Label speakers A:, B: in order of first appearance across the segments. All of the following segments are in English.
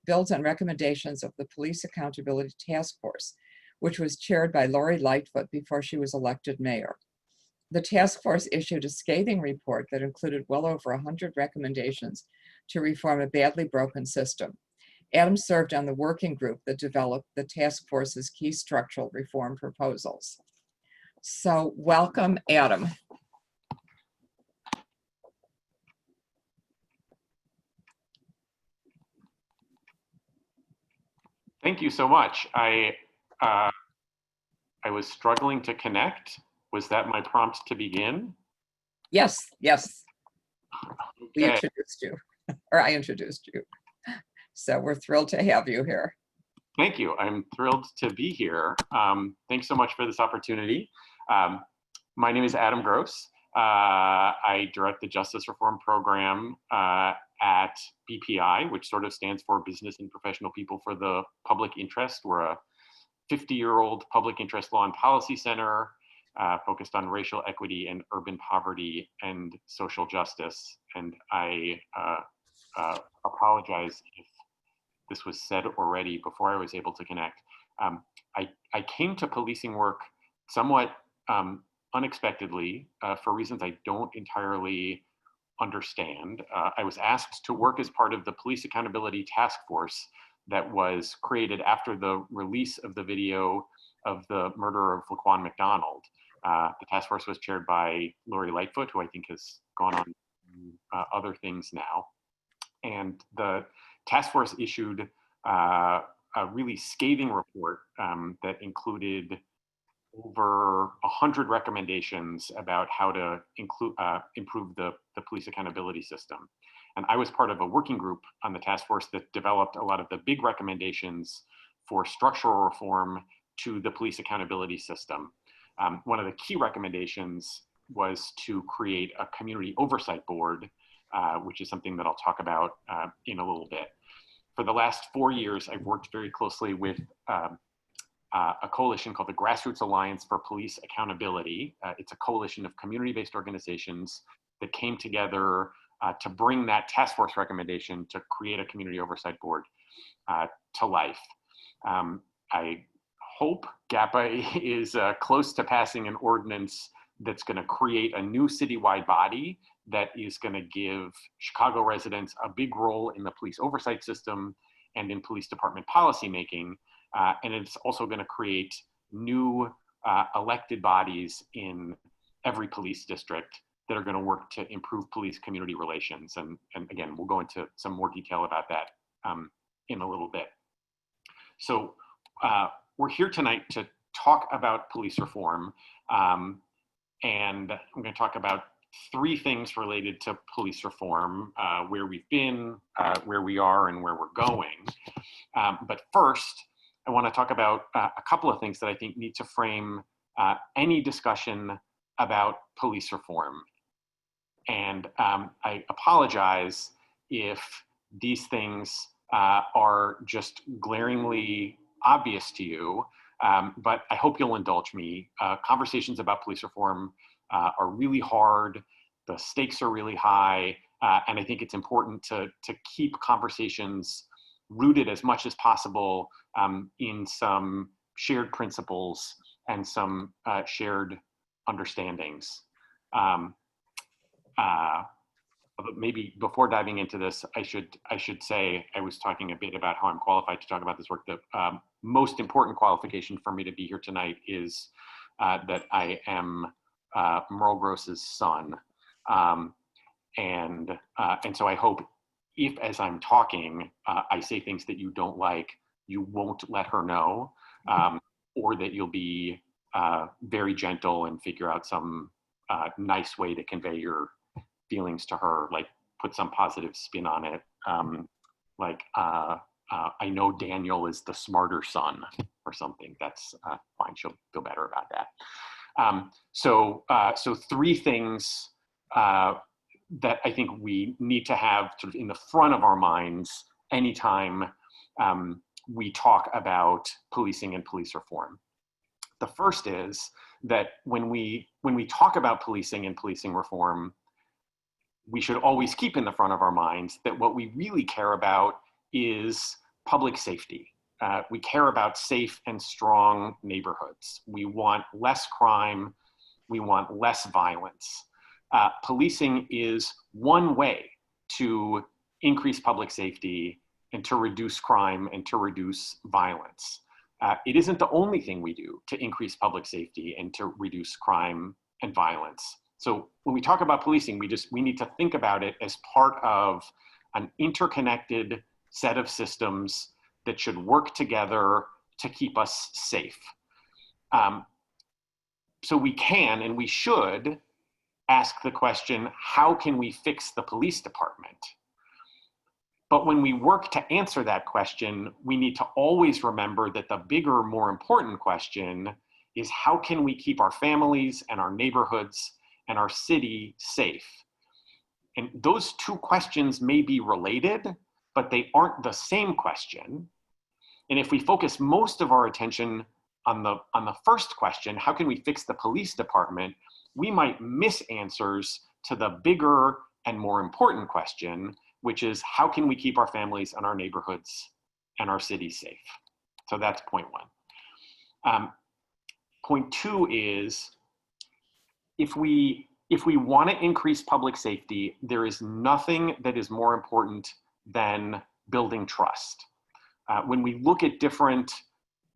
A: builds on recommendations of the Police Accountability Task Force, which was chaired by Lori Lightfoot before she was elected mayor. The task force issued a scathing report that included well over 100 recommendations to reform a badly broken system. Adam served on the working group that developed the task force's key structural reform proposals. So welcome, Adam.
B: Thank you so much. I was struggling to connect. Was that my prompt to begin?
A: Yes, yes.
B: Okay.
A: We introduced you, or I introduced you. So we're thrilled to have you here.
B: Thank you. I'm thrilled to be here. Thanks so much for this opportunity. My name is Adam Gross. I direct the Justice Reform Program at BPI, which sort of stands for Business and Professional People for the Public Interest. We're a 50-year-old public interest law and policy center focused on racial equity and urban poverty and social justice. And I apologize if this was said already before I was able to connect. I came to policing work somewhat unexpectedly for reasons I don't entirely understand. I was asked to work as part of the Police Accountability Task Force that was created after the release of the video of the murder of Laquan McDonald. The task force was chaired by Lori Lightfoot, who I think has gone on other things now. And the task force issued a really scathing report that included over 100 recommendations about how to improve the police accountability system. And I was part of a working group on the task force that developed a lot of the big recommendations for structural reform to the police accountability system. One of the key recommendations was to create a community oversight board, which is something that I'll talk about in a little bit. For the last 4 years, I've worked very closely with a coalition called the Grassroots Alliance for Police Accountability. It's a coalition of community-based organizations that came together to bring that task force recommendation to create a community oversight board to life. I hope GAPA is close to passing an ordinance that's going to create a new citywide body that is going to give Chicago residents a big role in the police oversight system and in police department policymaking. And it's also going to create new elected bodies in every police district that are going to work to improve police community relations. And again, we'll go into some more detail about that in a little bit. So we're here tonight to talk about police reform. And I'm going to talk about 3 things related to police reform, where we've been, where we are, and where we're going. But first, I want to talk about a couple of things that I think need to frame any discussion about police reform. And I apologize if these things are just glaringly obvious to you, but I hope you'll indulge me. Conversations about police reform are really hard. The stakes are really high. And I think it's important to keep conversations rooted as much as possible in some shared principles and some shared understandings. Maybe before diving into this, I should say, I was talking a bit about how I'm qualified to talk about this work. The most important qualification for me to be here tonight is that I am Merle Gross's son. And so I hope if, as I'm talking, I say things that you don't like, you won't let her know, or that you'll be very gentle and figure out some nice way to convey your feelings to her, like put some positive spin on it. I know Daniel is the smarter son or something. That's fine, she'll feel better about that. So 3 things that I think we need to have sort of in the front of our minds anytime we talk about policing and police reform. The first is that when we talk about policing and policing reform, we should always keep in the front of our minds that what we really care about is public safety. We care about safe and strong neighborhoods. We want less crime. We want less violence. Policing is one way to increase public safety and to reduce crime and to reduce violence. It isn't the only thing we do to increase public safety and to reduce crime and violence. So when we talk about policing, we need to think about it as part of an interconnected set of systems that should work together to keep us safe. So we can and we should ask the question, how can we fix the police department? But when we work to answer that question, we need to always remember that the bigger, more important question is, how can we keep our families and our neighborhoods and our city safe? And those two questions may be related, but they aren't the same question. And if we focus most of our attention on the first question, how can we fix the police department, we might miss answers to the bigger and more important question, which is, how can we keep our families and our neighborhoods and our cities safe? So that's point one. Point two is, if we want to increase public safety, there is nothing that is more important than building trust. When we look at different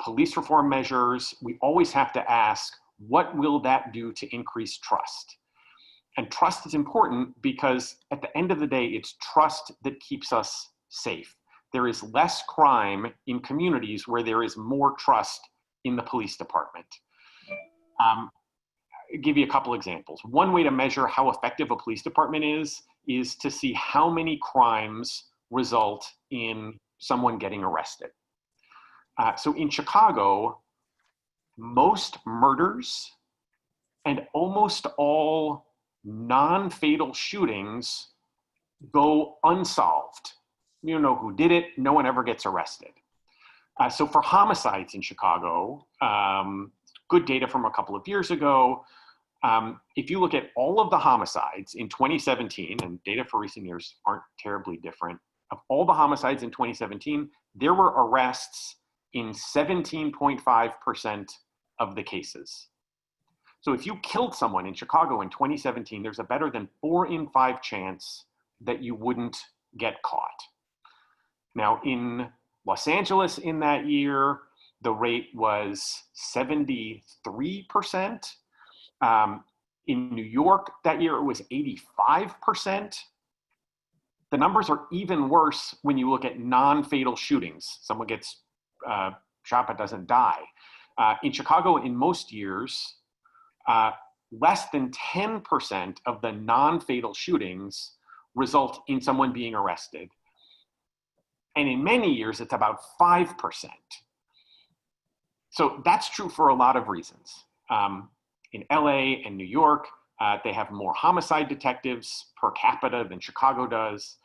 B: police reform measures, we always have to ask, what will that do to increase trust? And trust is important because at the end of the day, it's trust that keeps us safe. There is less crime in communities where there is more trust in the police department. I'll give you a couple examples. One way to measure how effective a police department is to see how many crimes result in someone getting arrested. So in Chicago, most murders and almost all non-fatal shootings go unsolved. You don't know who did it. No one ever gets arrested. So for homicides in Chicago, good data from a couple of years ago, if you look at all of the homicides in 2017, and data for recent years aren't terribly different, of all the homicides in 2017, there were arrests in 17.5% of the cases. So if you killed someone in Chicago in 2017, there's a better than 4 in 5 chance that you wouldn't get caught. Now in Los Angeles in that year, the rate was 73%. In New York that year, it was 85%. The numbers are even worse when you look at non-fatal shootings. Someone gets shot but doesn't die. In Chicago, in most years, less than 10% of the non-fatal shootings result in someone being arrested. And in many years, it's about 5%. So that's true for a lot of reasons. In LA and New York, they have more homicide detectives per capita than Chicago does.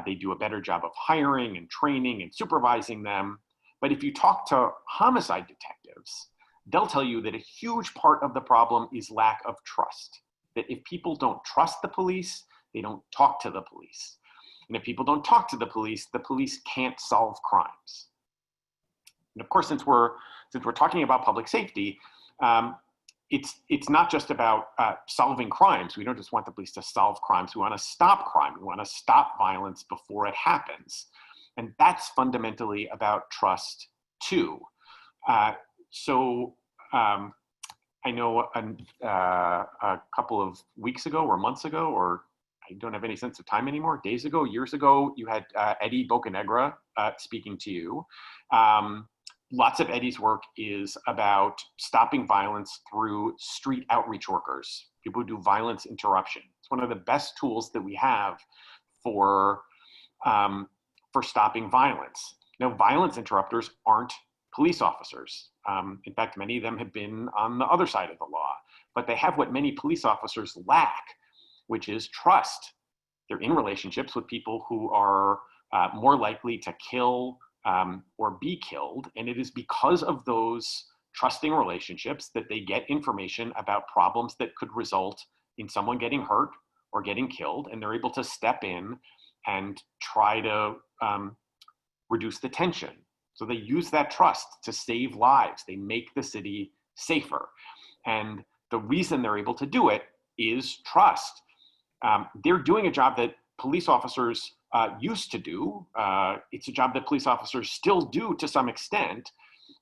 B: They do a better job of hiring and training and supervising them. But if you talk to homicide detectives, they'll tell you that a huge part of the problem is lack of trust. That if people don't trust the police, they don't talk to the police. And if people don't talk to the police can't solve crimes. And of course, since we're talking about public safety, it's not just about solving crimes. We don't just want the police to solve crimes. We want to stop crime. We want to stop violence before it happens. And that's fundamentally about trust too. So I know a couple of weeks ago or months ago, or I don't have any sense of time anymore, days ago, years ago, you had Eddie Bocanegra speaking to you. Lots of Eddie's work is about stopping violence through street outreach workers, people who do violence interruption. It's one of the best tools that we have for stopping violence. Now, violence interrupters aren't police officers. In fact, many of them have been on the other side of the law, but they have what many police officers lack, which is trust. They're in relationships with people who are more likely to kill or be killed. And it is because of those trusting relationships that they get information about problems that could result in someone getting hurt or getting killed. And they're able to step in and try to reduce the tension. So they use that trust to save lives. They make the city safer. And the reason they're able to do it is trust. They're doing a job that police officers used to do. It's a job that police officers still do to some extent,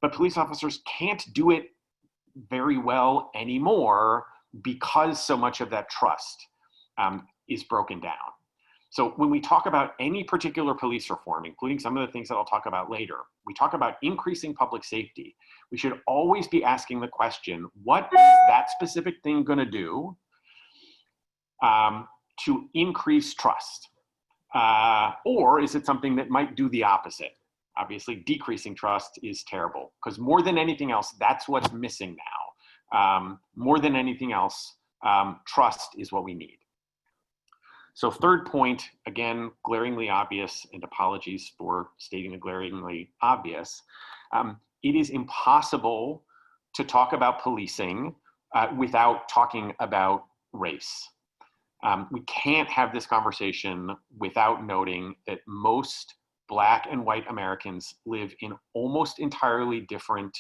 B: but police officers can't do it very well anymore because so much of that trust is broken down. So when we talk about any particular police reform, including some of the things that I'll talk about later, we talk about increasing public safety. We should always be asking the question, what is that specific thing going to do to increase trust? Or is it something that might do the opposite? Obviously, decreasing trust is terrible because more than anything else, that's what's missing now. More than anything else, trust is what we need. So third point, again, glaringly obvious, and apologies for stating the glaringly obvious. It is impossible to talk about policing without talking about race. We can't have this conversation without noting that most Black and white Americans live in almost entirely different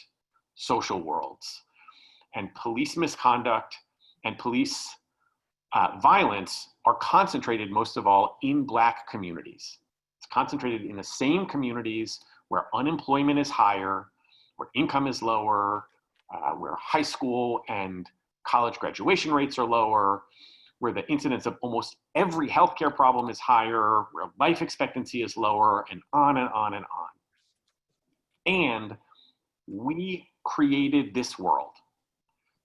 B: social worlds. And police misconduct and police violence are concentrated most of all in Black communities. It's concentrated in the same communities where unemployment is higher, where income is lower, where high school and college graduation rates are lower, where the incidence of almost every healthcare problem is higher, where life expectancy is lower, and on and on and on. And we created this world.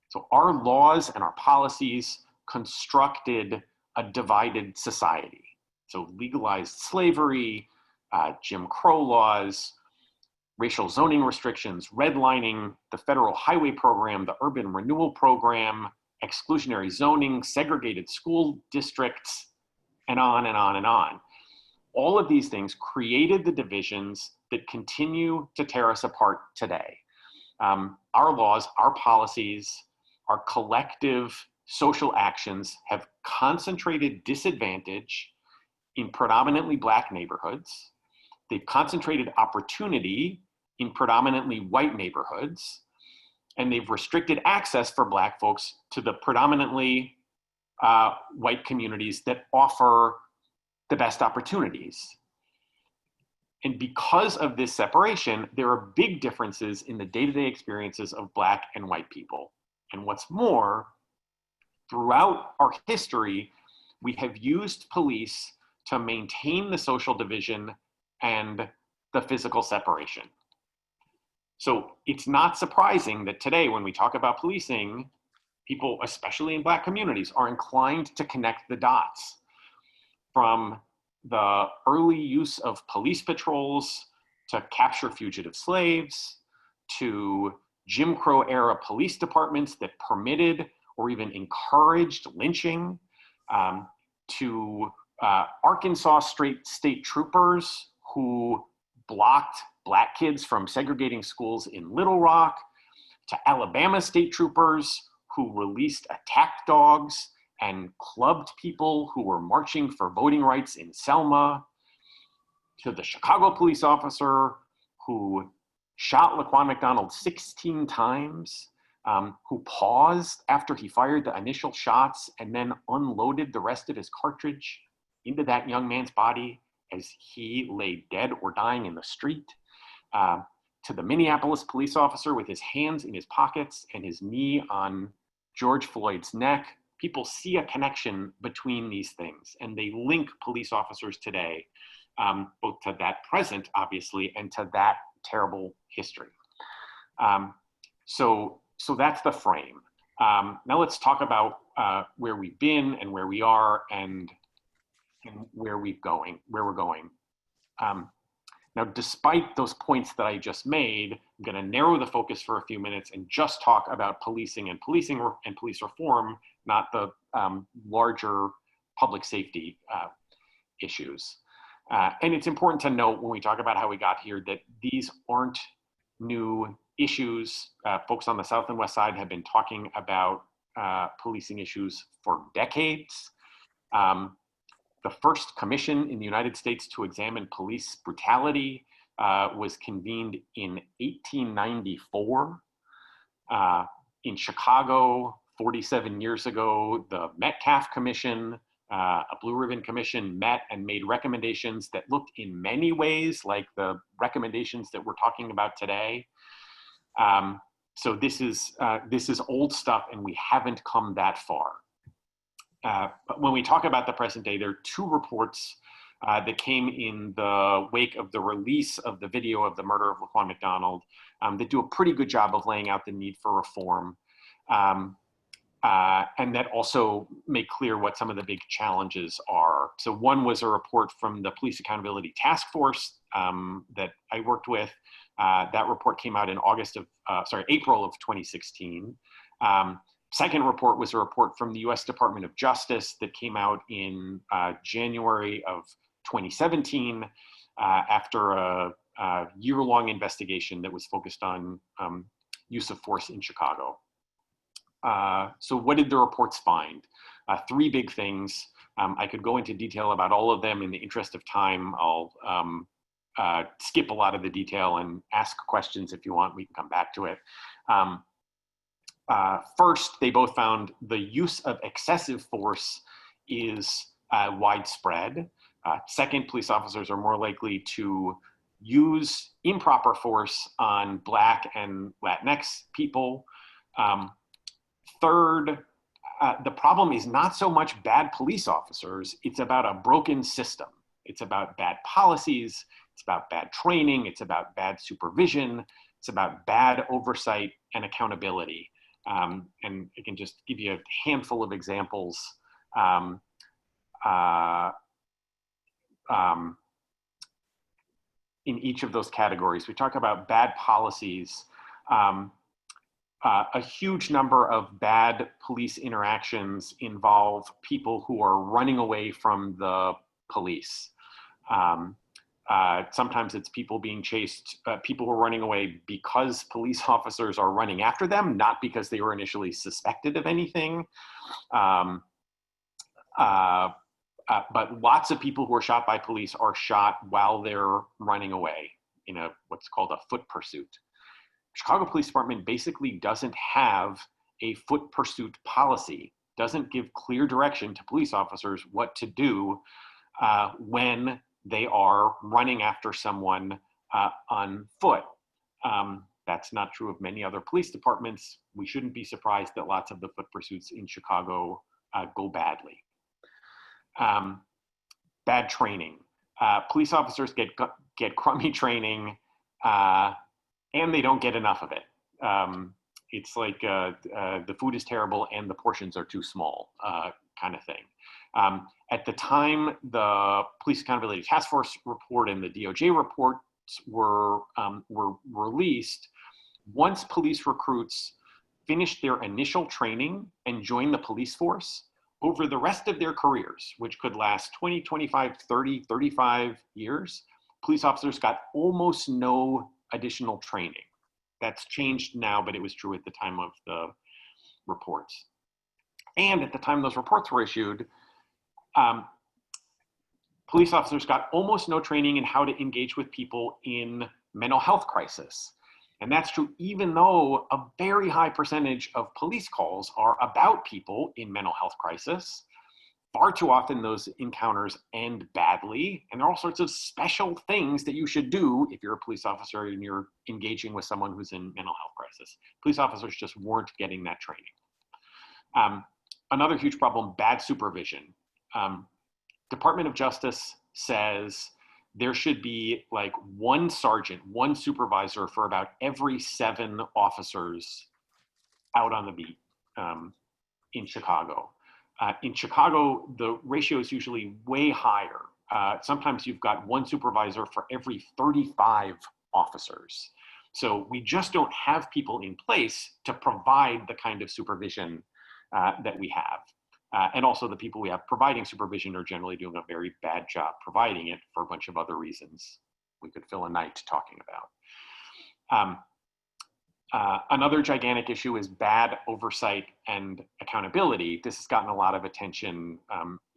B: So our laws and our policies constructed a divided society. So legalized slavery, Jim Crow laws, racial zoning restrictions, redlining, the federal highway program, the urban renewal program, exclusionary zoning, segregated school districts, and on and on and on. All of these things created the divisions that continue to tear us apart today. Our laws, our policies, our collective social actions have concentrated disadvantage in predominantly Black neighborhoods. They've concentrated opportunity in predominantly white neighborhoods. And they've restricted access for Black folks to the predominantly white communities that offer the best opportunities. And because of this separation, there are big differences in the day-to-day experiences of Black and white people. And what's more, throughout our history, we have used police to maintain the social division and the physical separation. So it's not surprising that today, when we talk about policing, people, especially in Black communities, are inclined to connect the dots from the early use of police patrols to capture fugitive slaves, to Jim Crow era police departments that permitted or even encouraged lynching, to Arkansas state troopers who blocked Black kids from segregating schools in Little Rock, to Alabama state troopers who released attack dogs and clubbed people who were marching for voting rights in Selma, to the Chicago police officer who shot Laquan McDonald 16 times, who paused after he fired the initial shots and then unloaded the rest of his cartridge into that young man's body as he lay dead or dying in the street, to the Minneapolis police officer with his hands in his pockets and his knee on George Floyd's neck. People see a connection between these things, and they link police officers today, both to that present, obviously, and to that terrible history. So that's the frame. Now let's talk about where we've been and where we are and where we're going. Now, despite those points that I just made, I'm going to narrow the focus for a few minutes and just talk about policing and police reform, not the larger public safety issues. And it's important to note when we talk about how we got here that these aren't new issues. Folks on the South and West Side have been talking about policing issues for decades. The first commission in the United States to examine police brutality was convened in 1894 in Chicago. 47 years ago, the Metcalf Commission, a Blue Ribbon Commission, met and made recommendations that looked in many ways like the recommendations that we're talking about today. So this is old stuff, and we haven't come that far. But when we talk about the present day, there are two reports that came in the wake of the release of the video of the murder of Laquan McDonald that do a pretty good job of laying out the need for reform, and that also make clear what some of the big challenges are. So one was a report from the Police Accountability Task Force that I worked with. That report came out in April of 2016. Second report was a report from the US Department of Justice that came out in January of 2017 after a year-long investigation that was focused on use of force in Chicago. So what did the reports find? Three big things. I could go into detail about all of them. In the interest of time, I'll skip a lot of the detail and ask questions if you want. We can come back to it. First, they both found the use of excessive force is widespread. Second, police officers are more likely to use improper force on Black and Latinx people. Third, the problem is not so much bad police officers, it's about a broken system. It's about bad policies, it's about bad training, it's about bad supervision, it's about bad oversight and accountability. And I can just give you a handful of examples. In each of those categories. We talk about bad policies. A huge number of bad police interactions involve people who are running away from the police. Sometimes it's people being chased, people who are running away because police officers are running after them, not because they were initially suspected of anything. But lots of people who are shot by police are shot while they're running away in what's called a foot pursuit. Chicago Police Department basically doesn't have a foot pursuit policy, doesn't give clear direction to police officers what to do when they are running after someone on foot. That's not true of many other police departments. We shouldn't be surprised that lots of the foot pursuits in Chicago go badly. Bad training. Police officers get crummy training and they don't get enough of it. It's like the food is terrible and the portions are too small kind of thing. At the time the Police Accountability Task Force report and the DOJ reports were released, once police recruits finished their initial training and joined the police force, over the rest of their careers, which could last 20, 25, 30, 35 years, police officers got almost no additional training. That's changed now, but it was true at the time of the reports. And at the time those reports were issued, police officers got almost no training in how to engage with people in mental health crisis. And that's true even though a very high percentage of police calls are about people in mental health crisis. Far too often those encounters end badly, and there are all sorts of special things that you should do if you're a police officer and you're engaging with someone who's in mental health crisis. Police officers just weren't getting that training. Another huge problem, bad supervision. Department of Justice says there should be like one sergeant, one supervisor for about every 7 officers out on the beat in Chicago. In Chicago, the ratio is usually way higher. Sometimes you've got one supervisor for every 35 officers. So we just don't have people in place to provide the kind of supervision that we have. And also the people we have providing supervision are generally doing a very bad job providing it for a bunch of other reasons we could fill a night talking about. Another gigantic issue is bad oversight and accountability. This has gotten a lot of attention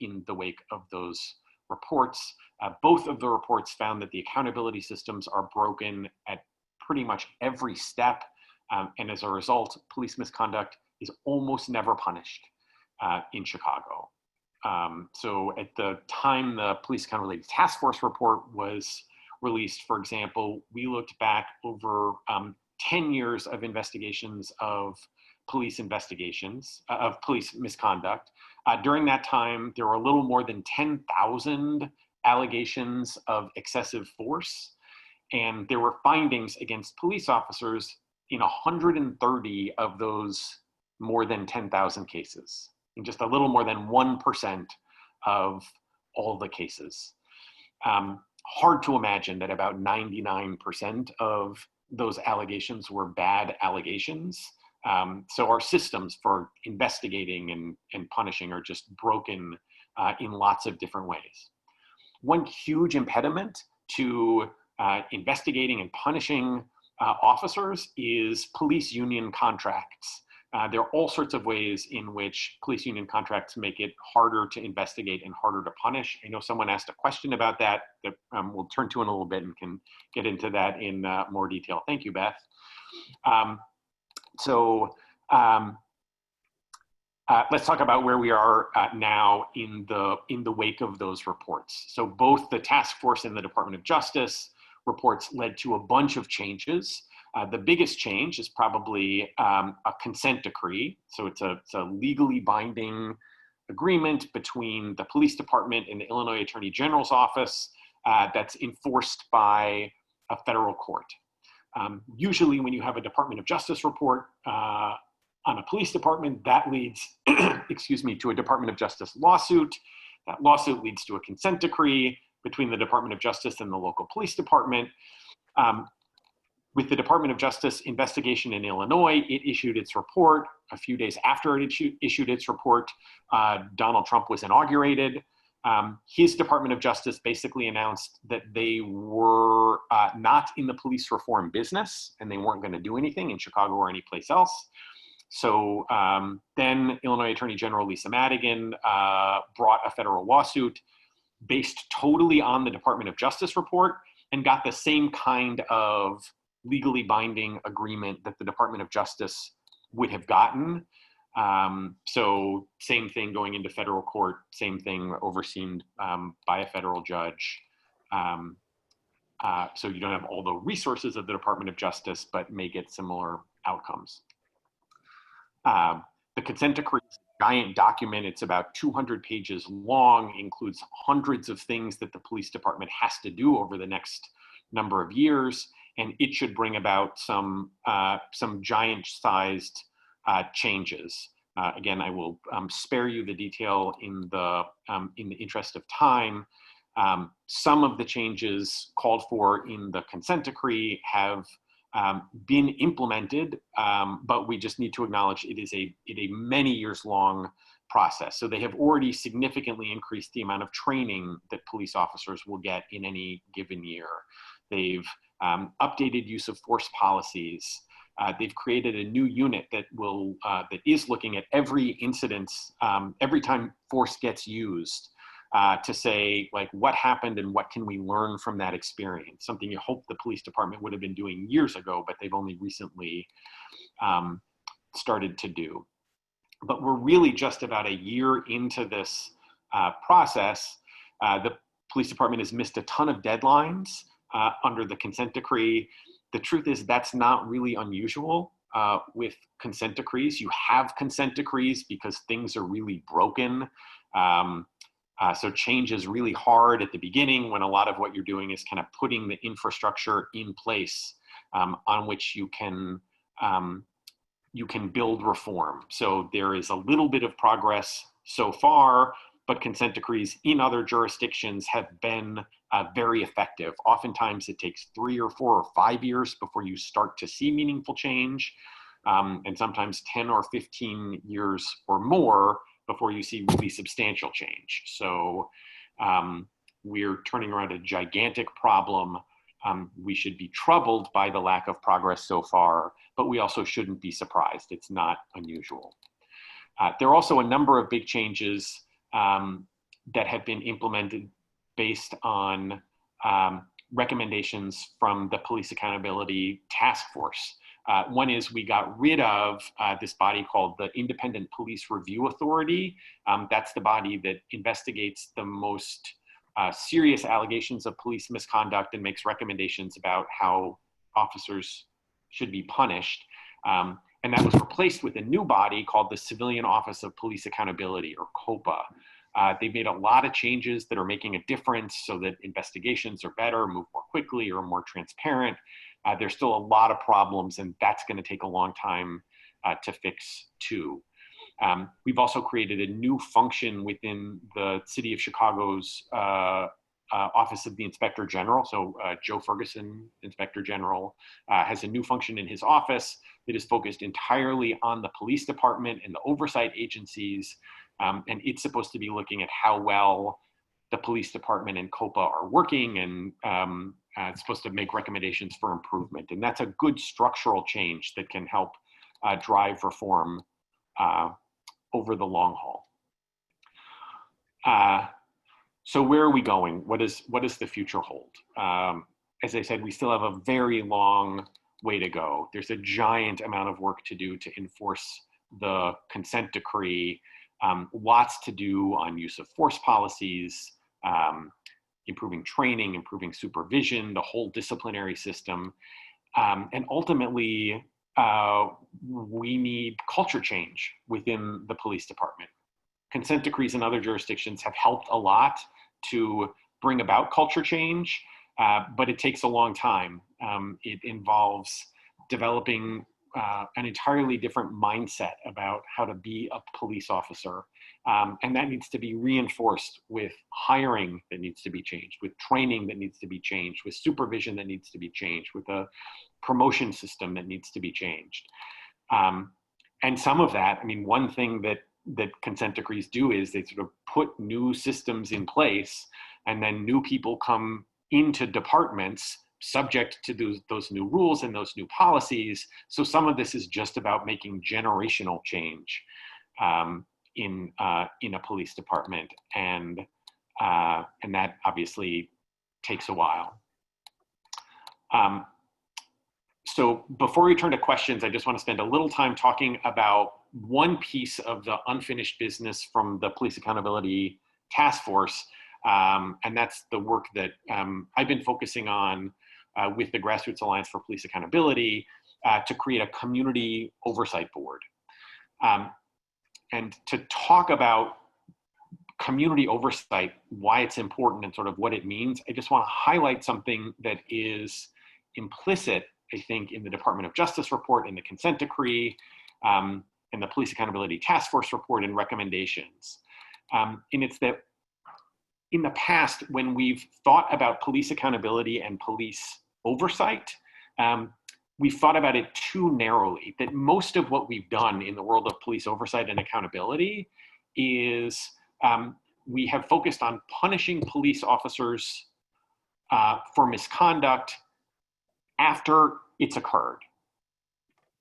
B: in the wake of those reports. Both of the reports found that the accountability systems are broken at pretty much every step. And as a result, police misconduct is almost never punished in Chicago. So at the time the Police Accountability Task Force report was released, for example, we looked back over 10 years of investigations of police misconduct. During that time, there were a little more than 10,000 allegations of excessive force, and there were findings against police officers in 130 of those more than 10,000 cases, in just a little more than 1% of all the cases. Hard to imagine that about 99% of those allegations were bad allegations. So our systems for investigating and punishing are just broken in lots of different ways. One huge impediment to investigating and punishing officers is police union contracts. There are all sorts of ways in which police union contracts make it harder to investigate and harder to punish. I know someone asked a question about that we'll turn to in a little bit and can get into that in more detail. Thank you, Beth. Let's talk about where we are now in the wake of those reports. So both the task force and the Department of Justice reports led to a bunch of changes. The biggest change is probably a consent decree. So it's a legally binding agreement between the police department and the Illinois Attorney General's office that's enforced by a federal court. Usually when you have a Department of Justice report on a police department, that leads, excuse me, to a Department of Justice lawsuit. That lawsuit leads to a consent decree between the Department of Justice and the local police department. With the Department of Justice investigation in Illinois, it issued its report. A few days after it issued its report, Donald Trump was inaugurated. His Department of Justice basically announced that they were not in the police reform business and they weren't going to do anything in Chicago or anyplace else. So then Illinois Attorney General Lisa Madigan brought a federal lawsuit based totally on the Department of Justice report and got the same kind of legally binding agreement that the Department of Justice would have gotten. So same thing going into federal court, same thing overseen by a federal judge. So you don't have all the resources of the Department of Justice, but may get similar outcomes. The consent decree is a giant document. It's about 200 pages long, includes hundreds of things that the police department has to do over the next number of years. And it should bring about some giant-sized changes. Again, I will spare you the detail in the interest of time. Some of the changes called for in the consent decree have been implemented, but we just need to acknowledge it is a many years long process. So they have already significantly increased the amount of training that police officers will get in any given year. They've updated use of force policies. They've created a new unit that is looking at every incident, every time force gets used, to say, like, what happened and what can we learn from that experience? Something you hope the police department would have been doing years ago, but they've only recently started to do. But we're really just about a year into this process. The police department has missed a ton of deadlines under the consent decree. The truth is that's not really unusual with consent decrees. You have consent decrees because things are really broken. So change is really hard at the beginning when a lot of what you're doing is kind of putting the infrastructure in place on which you can build reform. So there is a little bit of progress so far, but consent decrees in other jurisdictions have been very effective. Oftentimes it takes 3 or 4 or 5 years before you start to see meaningful change, and sometimes 10 or 15 years or more before you see really substantial change. So we're turning around a gigantic problem. We should be troubled by the lack of progress so far, but we also shouldn't be surprised. It's not unusual. There are also a number of big changes that have been implemented based on recommendations from the Police Accountability Task Force. One is we got rid of this body called the Independent Police Review Authority. That's the body that investigates the most serious allegations of police misconduct and makes recommendations about how officers should be punished. And that was replaced with a new body called the Civilian Office of Police Accountability, or COPA. They've made a lot of changes that are making a difference so that investigations are better, move more quickly, or more transparent. There's still a lot of problems, and that's going to take a long time to fix too. We've also created a new function within the City of Chicago's Office of the Inspector General. So Joe Ferguson, Inspector General, has a new function in his office that is focused entirely on the police department and the oversight agencies. And it's supposed to be looking at how well the police department and COPA are working, and it's supposed to make recommendations for improvement. And that's a good structural change that can help drive reform over the long haul. So where are we going? What does the future hold? As I said, we still have a very long way to go. There's a giant amount of work to do to enforce the consent decree, lots to do on use of force policies, improving training, improving supervision, the whole disciplinary system. And ultimately, we need culture change within the police department. Consent decrees in other jurisdictions have helped a lot to bring about culture change, but it takes a long time. It involves developing an entirely different mindset about how to be a police officer. And that needs to be reinforced with hiring that needs to be changed, with training that needs to be changed, with supervision that needs to be changed, with a promotion system that needs to be changed. And some of that, I mean, one thing that consent decrees do is they sort of put new systems in place, and then new people come into departments subject to those new rules and those new policies. So some of this is just about making generational change in a police department, and that obviously takes a while. So before we turn to questions, I just want to spend a little time talking about one piece of the unfinished business from the Police Accountability Task Force, and that's the work that I've been focusing on with the Grassroots Alliance for Police Accountability to create a community oversight board. And to talk about community oversight, why it's important and sort of what it means, I just want to highlight something that is implicit, I think, in the Department of Justice report, in the consent decree, and the Police Accountability Task Force report and recommendations. And it's that in the past, when we've thought about police accountability and police oversight, we've thought about it too narrowly, that most of what we've done in the world of police oversight and accountability is we have focused on punishing police officers for misconduct after it's occurred.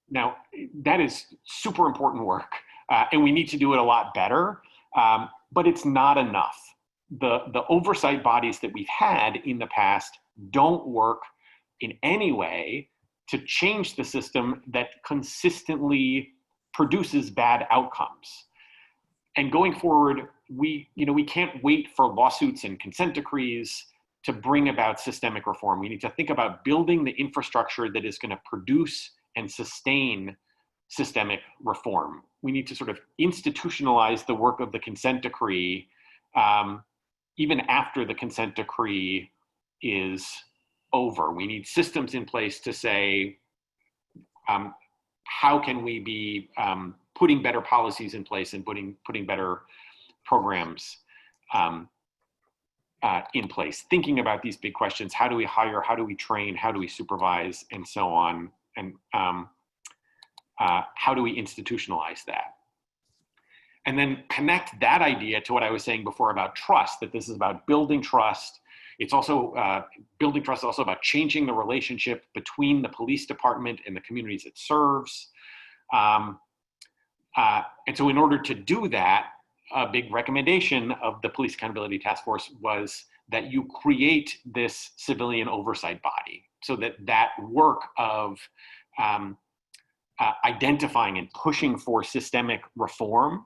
B: Now, that is super important work, and we need to do it a lot better, but it's not enough. The oversight bodies that we've had in the past don't work in any way to change the system that consistently produces bad outcomes. And going forward, we can't wait for lawsuits and consent decrees to bring about systemic reform. We need to think about building the infrastructure that is going to produce and sustain systemic reform. We need to sort of institutionalize the work of the consent decree even after the consent decree is over. We need systems in place to say, how can we be putting better policies in place and putting better programs in place, thinking about these big questions: how do we hire, how do we train, how do we supervise, and so on, and how do we institutionalize that? And then connect that idea to what I was saying before about trust, that this is about building trust. It's also, building trust is also about changing the relationship between the police department and the communities it serves. And so in order to do that, a big recommendation of the Police Accountability Task Force was that you create this civilian oversight body so that that work of identifying and pushing for systemic reform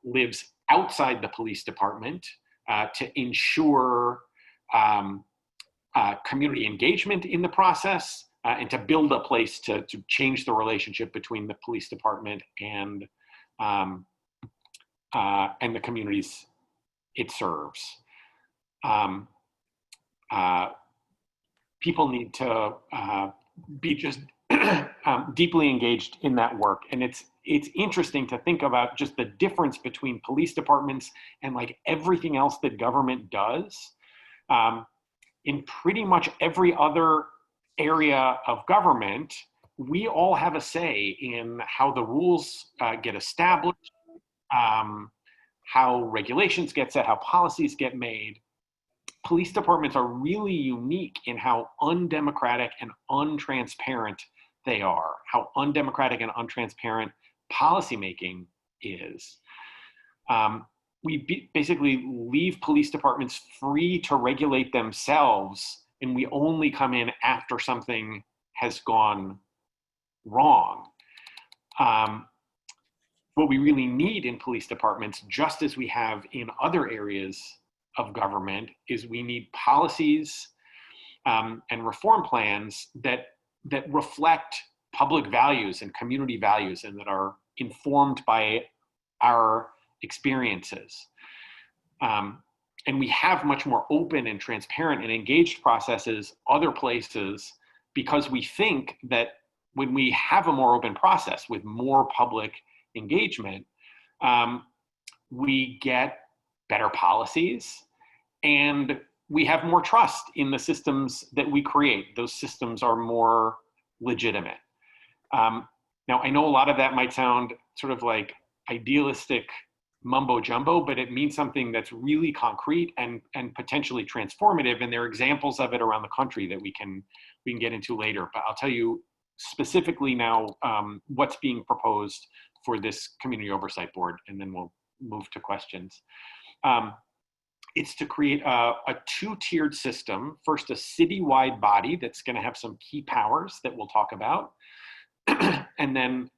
B: lives outside the police department to ensure community engagement in the process and to build a place to change the relationship between the police department and the communities it serves. People need to be just deeply engaged in that work. And it's interesting to think about just the difference between police departments and like everything else that government does. In pretty much every other area of government, we all have a say in how the rules get established, how regulations get set, how policies get made. Police departments are really unique in how undemocratic and untransparent they are, how undemocratic and untransparent policymaking is. We basically leave police departments free to regulate themselves, and we only come in after something has gone wrong. What we really need in police departments, just as we have in other areas of government, is we need policies and reform plans that reflect public values and community values and that are informed by our experiences. And we have much more open and transparent and engaged processes other places because we think that when we have a more open process with more public engagement, we get better policies and we have more trust in the systems that we create. Those systems are more legitimate. Now, I know a lot of that might sound sort of like idealistic mumbo jumbo, but it means something that's really concrete and potentially transformative. And there are examples of it around the country that we can get into later. But I'll tell you specifically now what's being proposed for this community oversight board, and then we'll move to questions. It's to create a two-tiered system. First, a citywide body that's going to have some key powers that we'll talk about. And then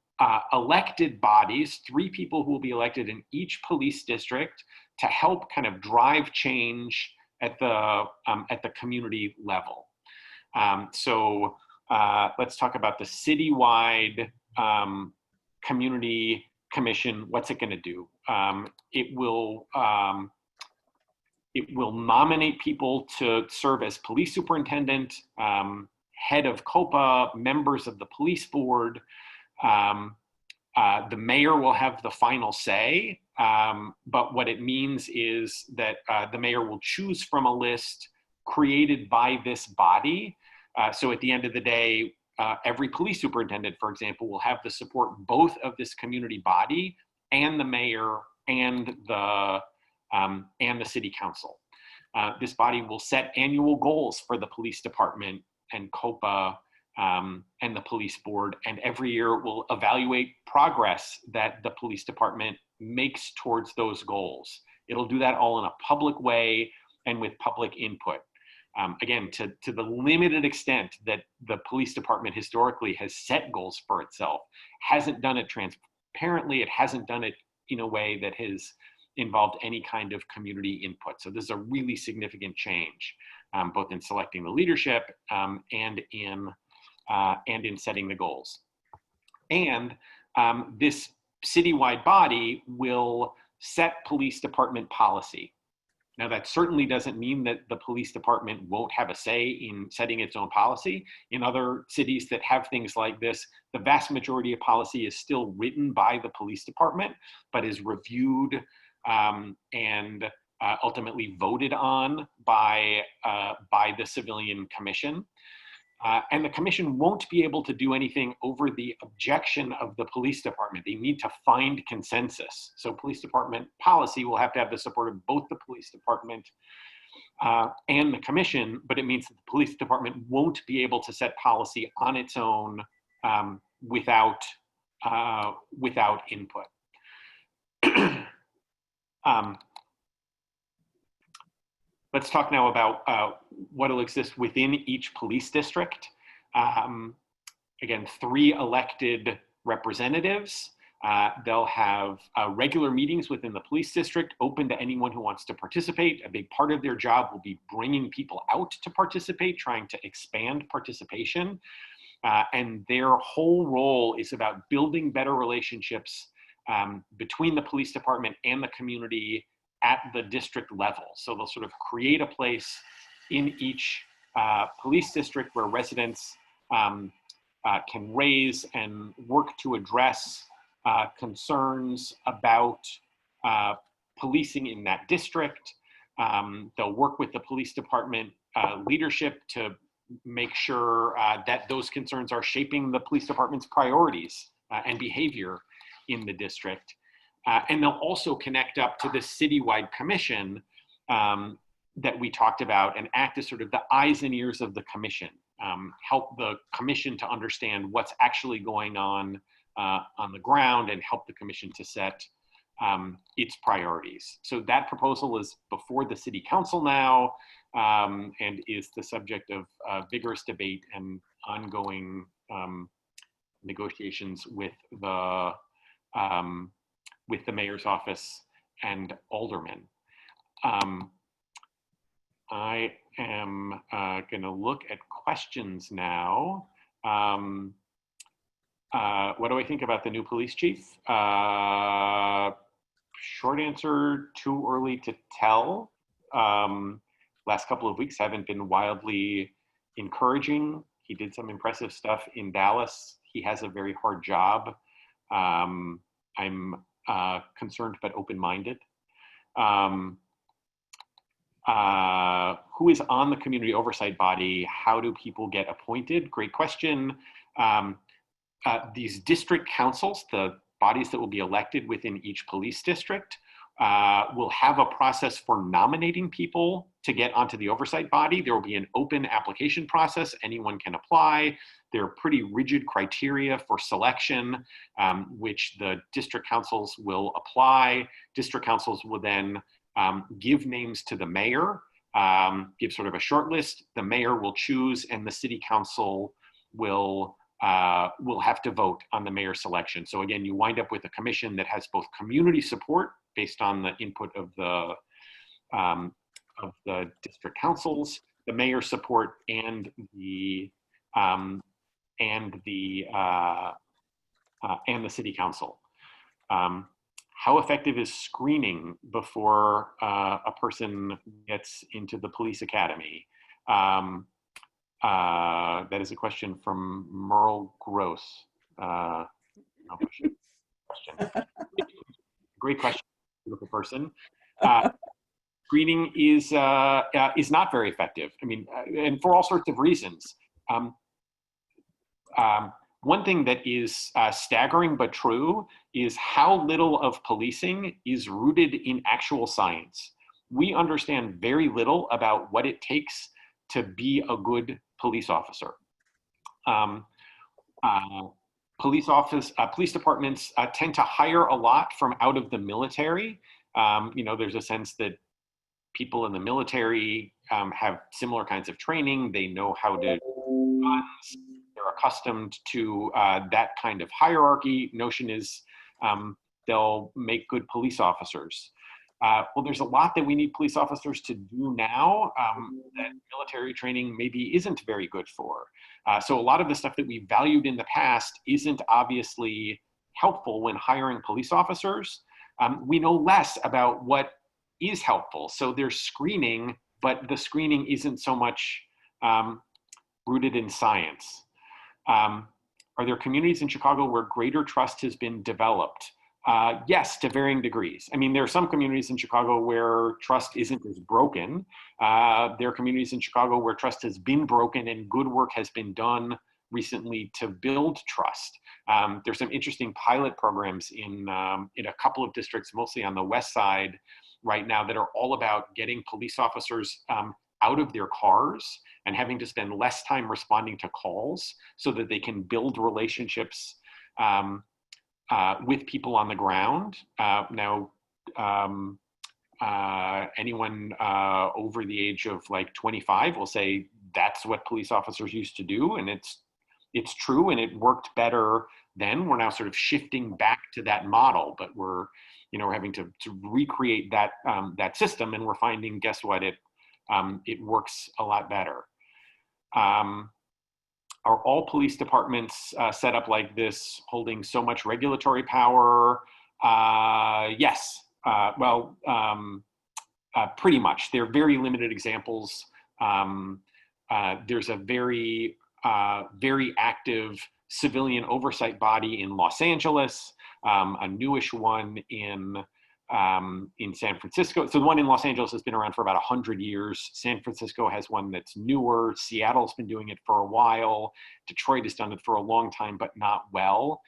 B: elected bodies, 3 people who will be elected in each police district to help kind of drive change at the community level. So let's talk about the citywide community commission. What's it going to do? It will nominate people to serve as police superintendent, head of COPA, members of the police board. The mayor will have the final say, but what it means is that the mayor will choose from a list created by this body. So at the end of the day, every police superintendent, for example, will have the support both of this community body and the mayor and the city council. This body will set annual goals for the police department and COPA and the police board, and every year will evaluate progress that the police department makes towards those goals. It'll do that all in a public way and with public input. Again, to the limited extent that the police department historically has set goals for itself, hasn't done it transparently, it hasn't done it in a way that has involved any kind of community input. So this is a really significant change, both in selecting the leadership and in setting the goals. And this citywide body will set police department policy. Now, that certainly doesn't mean that the police department won't have a say in setting its own policy. In other cities that have things like this, the vast majority of policy is still written by the police department, but is reviewed and ultimately voted on by the civilian commission. And the commission won't be able to do anything over the objection of the police department. They need to find consensus. So police department policy will have to have the support of both the police department and the commission, but it means that the police department won't be able to set policy on its own without input. let's talk now about what will exist within each police district. Again, 3 elected representatives. They'll have regular meetings within the police district, open to anyone who wants to participate. A big part of their job will be bringing people out to participate, trying to expand participation. And their whole role is about building better relationships between the police department and the community at the district level. So they'll sort of create a place in each police district where residents can raise and work to address concerns about policing in that district. They'll work with the police department leadership to make sure that those concerns are shaping the police department's priorities and behavior in the district. And they'll also connect up to the citywide commission that we talked about and act as sort of the eyes and ears of the commission, help the commission to understand what's actually going on the ground and help the commission to set its priorities. So that proposal is before the city council now and is the subject of vigorous debate and ongoing negotiations with the mayor's office and aldermen. I am going to look at questions now. What do I think about the new police chief? Short answer, too early to tell. Last couple of weeks haven't been wildly encouraging. He did some impressive stuff in Dallas. He has a very hard job. I'm concerned but open-minded. Who is on the community oversight body? How do people get appointed? Great question. These district councils, the bodies that will be elected within each police district, will have a process for nominating people to get onto the oversight body. There will be an open application process. Anyone can apply. There are pretty rigid criteria for selection, which the district councils will apply. District councils will then give names to the mayor, give sort of a short list. The mayor will choose, and the city council will have to vote on the mayor's selection. So again, you wind up with a commission that has both community support based on the input of the district councils, the mayor's support, and the city council. How effective is screening before a person gets into the police academy? That is a question from Merle Gross. Question. Great question, beautiful person. Screening is not very effective. I mean, and for all sorts of reasons. One thing that is staggering but true is how little of policing is rooted in actual science. We understand very little about what it takes to be a good police officer. Police departments tend to hire a lot from out of the military. There's a sense that people in the military have similar kinds of training. They know how to do guns. They're accustomed to that kind of hierarchy. Notion is they'll make good police officers. Well, there's a lot that we need police officers to do now that military training maybe isn't very good for. So a lot of the stuff that we valued in the past isn't obviously helpful when hiring police officers. We know less about what is helpful. So there's screening, but the screening isn't so much rooted in science. Are there communities in Chicago where greater trust has been developed? Yes, to varying degrees. I mean, there are some communities in Chicago where trust isn't as broken. There are communities in Chicago where trust has been broken and good work has been done recently to build trust. There's some interesting pilot programs in a couple of districts, mostly on the west side right now, that are all about getting police officers out of their cars and having to spend less time responding to calls so that they can build relationships with people on the ground. anyone over the age of like 25 will say that's what police officers used to do, and it's true, and it worked better then. We're now sort of shifting back to that model, but we're having to recreate that that system, and we're finding, guess what, it works a lot better. Are all police departments set up like this, holding so much regulatory power? Yes. Pretty much. There are very limited examples. There's a very active civilian oversight body in Los Angeles, a newish one in San Francisco. So the one in Los Angeles has been around for about 100 years. San Francisco has one that's newer. Seattle's been doing it for a while. Detroit has done it for a long time, but not well.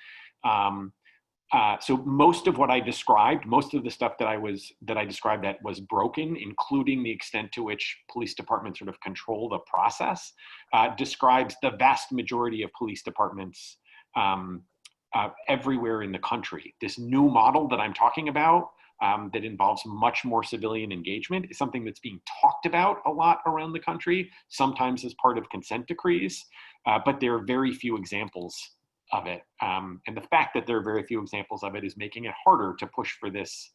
B: So most of what I described, most of the stuff that I described that was broken, including the extent to which police departments sort of control the process, describes the vast majority of police departments everywhere in the country. This new model that I'm talking about, that involves much more civilian engagement, is something that's being talked about a lot around the country, sometimes as part of consent decrees, but there are very few examples of it. And the fact that there are very few examples of it is making it harder to push for this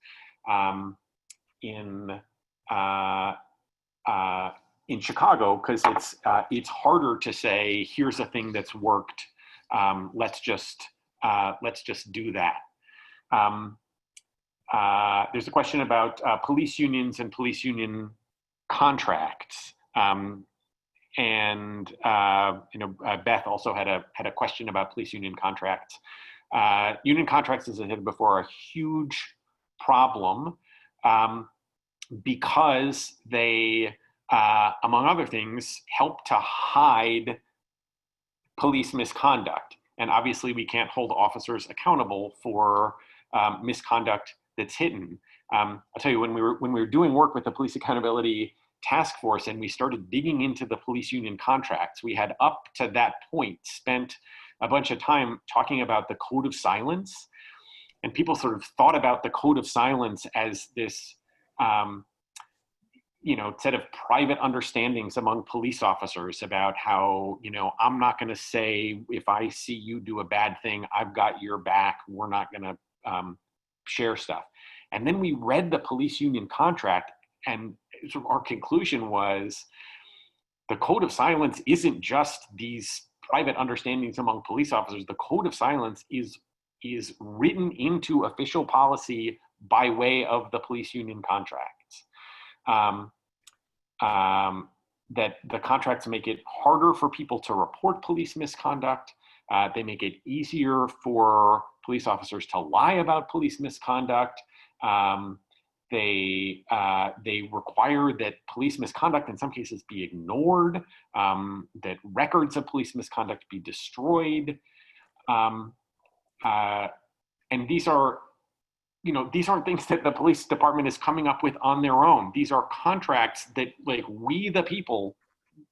B: in Chicago, because it's harder to say, here's a thing that's worked, let's just do that. There's a question about police unions and police union contracts. Beth also had a question about police union contracts. Union contracts, as I said before, are a huge problem because they, among other things, help to hide police misconduct. And obviously, we can't hold officers accountable for misconduct that's hidden. I'll tell you, when we were doing work with the Police Accountability Task Force and we started digging into the police union contracts, we had up to that point spent a bunch of time talking about the code of silence. And people sort of thought about the code of silence as this set of private understandings among police officers about how, I'm not going to say, if I see you do a bad thing, I've got your back, we're not going to share stuff. And then we read the police union contract, and sort of our conclusion was the code of silence isn't just these private understandings among police officers. The code of silence is written into official policy by way of the police union contracts. That the contracts make it harder for people to report police misconduct. They make it easier for police officers to lie about police misconduct. They require that police misconduct in some cases be ignored, that records of police misconduct be destroyed. And these aren't things that the police department is coming up with on their own. These are contracts that, like, we the people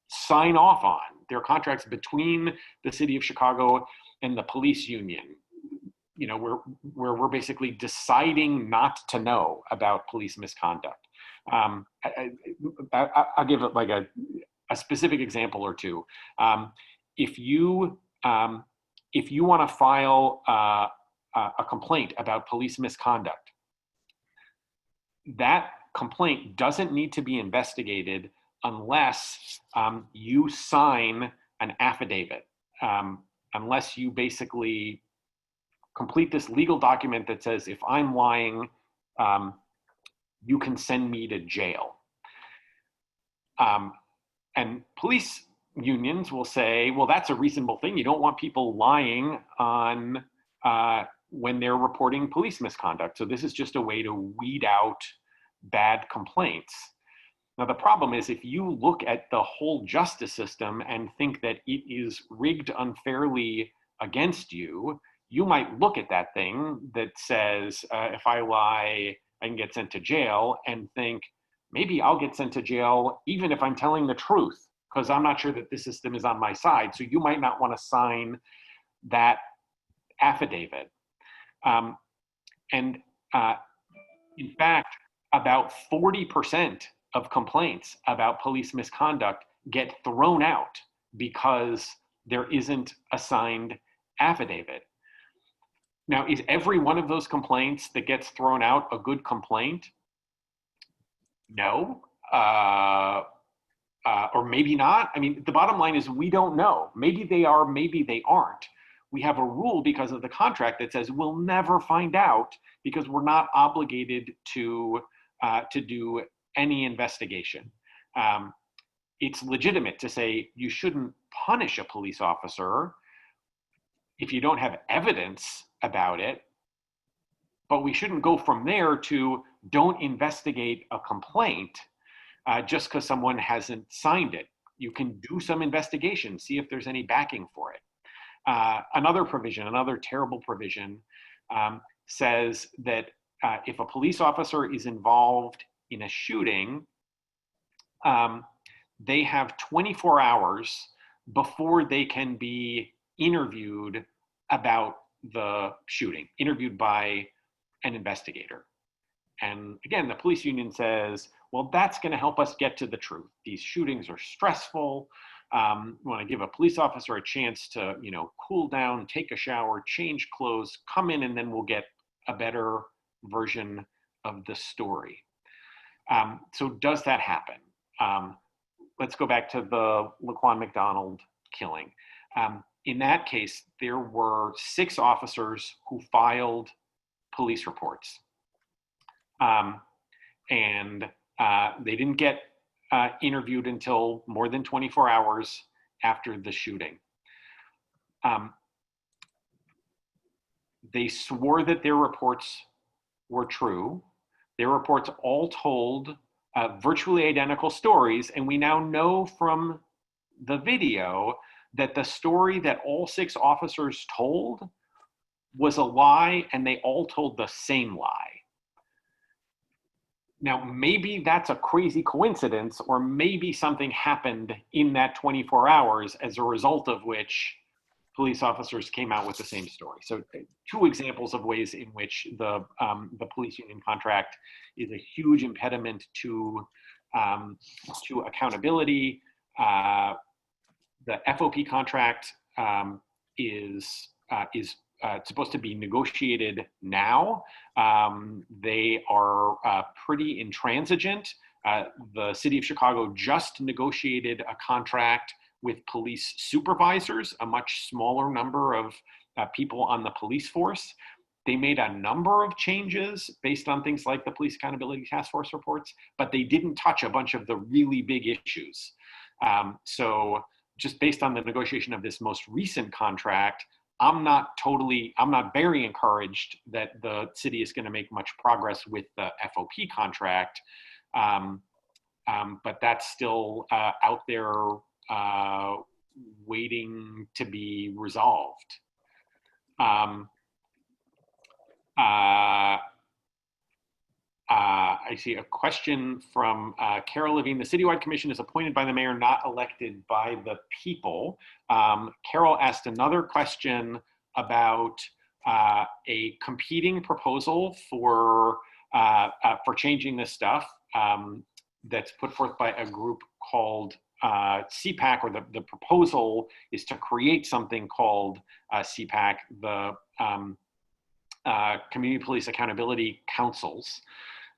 B: sign off on. They're contracts between the city of Chicago and the police union, where we're basically deciding not to know about police misconduct. I'll give it like a specific example or two. If you want to file a complaint about police misconduct, that complaint doesn't need to be investigated unless you sign an affidavit, unless you basically complete this legal document that says, if I'm lying, you can send me to jail. And police unions will say, well, that's a reasonable thing. You don't want people lying on when they're reporting police misconduct. So this is just a way to weed out bad complaints. Now, the problem is, if you look at the whole justice system and think that it is rigged unfairly against you, you might look at that thing that says, if I lie, I can get sent to jail, and think, maybe I'll get sent to jail even if I'm telling the truth, because I'm not sure that the system is on my side. So you might not want to sign that affidavit. In fact, about 40% of complaints about police misconduct get thrown out because there isn't a signed affidavit. Now, is every one of those complaints that gets thrown out a good complaint? No. Or maybe not. I mean, the bottom line is we don't know. Maybe they are, maybe they aren't. We have a rule because of the contract that says we'll never find out because we're not obligated to do any investigation. It's legitimate to say you shouldn't punish a police officer if you don't have evidence about it, but we shouldn't go from there to don't investigate a complaint just because someone hasn't signed it. You can do some investigation, see if there's any backing for it. Another provision, another terrible provision, says that if a police officer is involved in a shooting, they have 24 hours before they can be interviewed about the shooting, interviewed by an investigator. And again, the police union says, well, that's going to help us get to the truth. These shootings are stressful. We want to give a police officer a chance to, cool down, take a shower, change clothes, come in, and then we'll get a better version of the story. So does that happen? Let's go back to the Laquan McDonald killing. In that case, there were 6 officers who filed police reports. And they didn't get interviewed until more than 24 hours after the shooting. They swore that their reports were true. Their reports all told virtually identical stories, and we now know from the video that the story that all 6 officers told was a lie, and they all told the same lie. Now, maybe that's a crazy coincidence, or maybe something happened in that 24 hours as a result of which police officers came out with the same story. So 2 examples of ways in which the police union contract is a huge impediment to accountability. The FOP contract is supposed to be negotiated now. They are pretty intransigent. The city of Chicago just negotiated a contract with police supervisors, a much smaller number of people on the police force. They made a number of changes based on things like the Police Accountability Task Force reports, but they didn't touch a bunch of the really big issues. So just based on the negotiation of this most recent contract, I'm not very encouraged that the city is going to make much progress with the FOP contract, but that's still out there waiting to be resolved. I see a question from Carol Levine. The citywide commission is appointed by the mayor, not elected by the people. Carol asked another question about a competing proposal for changing this stuff that's put forth by a group called CPAC, or the proposal is to create something called CPAC, the Community Police Accountability Councils.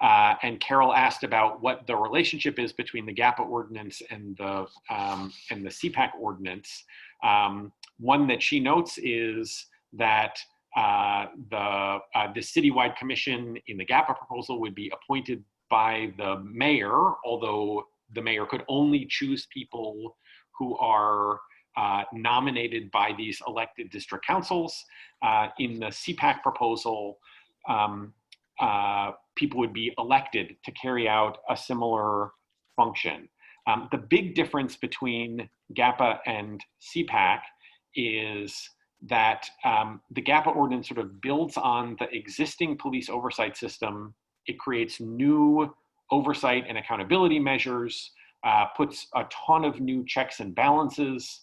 B: And Carol asked about what the relationship is between the GAPA ordinance and the CPAC ordinance. One that she notes is that the citywide commission in the GAPA proposal would be appointed by the mayor, although the mayor could only choose people who are nominated by these elected district councils. In the CPAC proposal, people would be elected to carry out a similar function. The big difference between GAPA and CPAC is that the GAPA ordinance sort of builds on the existing police oversight system. It creates new oversight and accountability measures, puts a ton of new checks and balances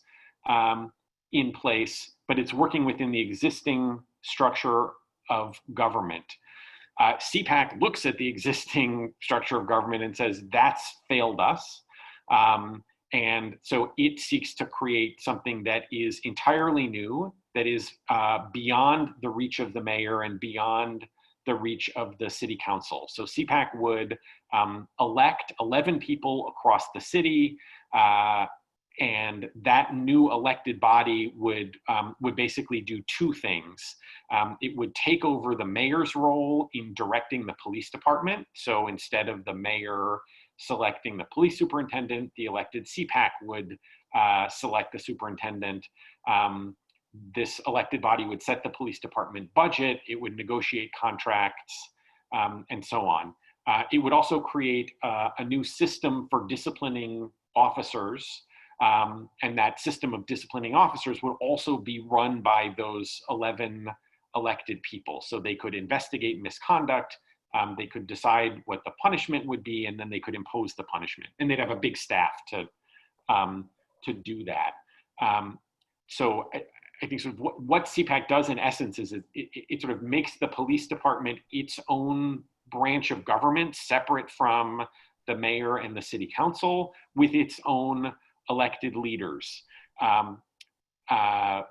B: in place, but it's working within the existing structure of government. CPAC looks at the existing structure of government and says, that's failed us. And so it seeks to create something that is entirely new, that is beyond the reach of the mayor and beyond the reach of the city council. So CPAC would elect 11 people across the city, and that new elected body would basically do two things. It would take over the mayor's role in directing the police department. So instead of the mayor selecting the police superintendent, the elected CPAC would select the superintendent. This elected body would set the police department budget, it would negotiate contracts, and so on. It would also create a new system for disciplining officers, and that system of disciplining officers would also be run by those 11 elected people. So they could investigate misconduct, they could decide what the punishment would be, and then they could impose the punishment. And they'd have a big staff to do that. So I think sort of what CPAC does in essence is it sort of makes the police department its own branch of government, separate from the mayor and the city council, with its own elected leaders. The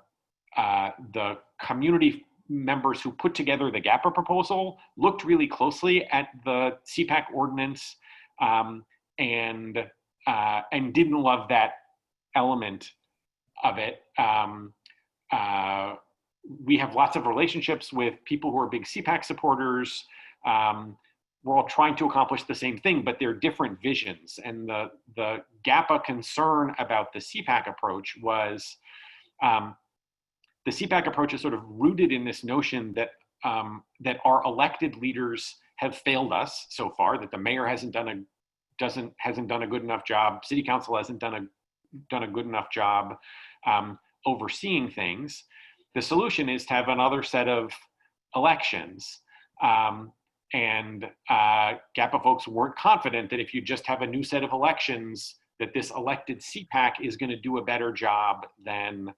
B: community members who put together the GAPA proposal looked really closely at the CPAC ordinance and didn't love that element of it. We have lots of relationships with people who are big CPAC supporters. We're all trying to accomplish the same thing, but they're different visions. And the GAPA concern about the CPAC approach was the CPAC approach is sort of rooted in this notion that that our elected leaders have failed us so far, that the mayor hasn't done a good enough job, city council hasn't done a good enough job overseeing things. The solution is to have another set of elections. And GAPA folks weren't confident that if you just have a new set of elections, that this elected CPAC is going to do a better job than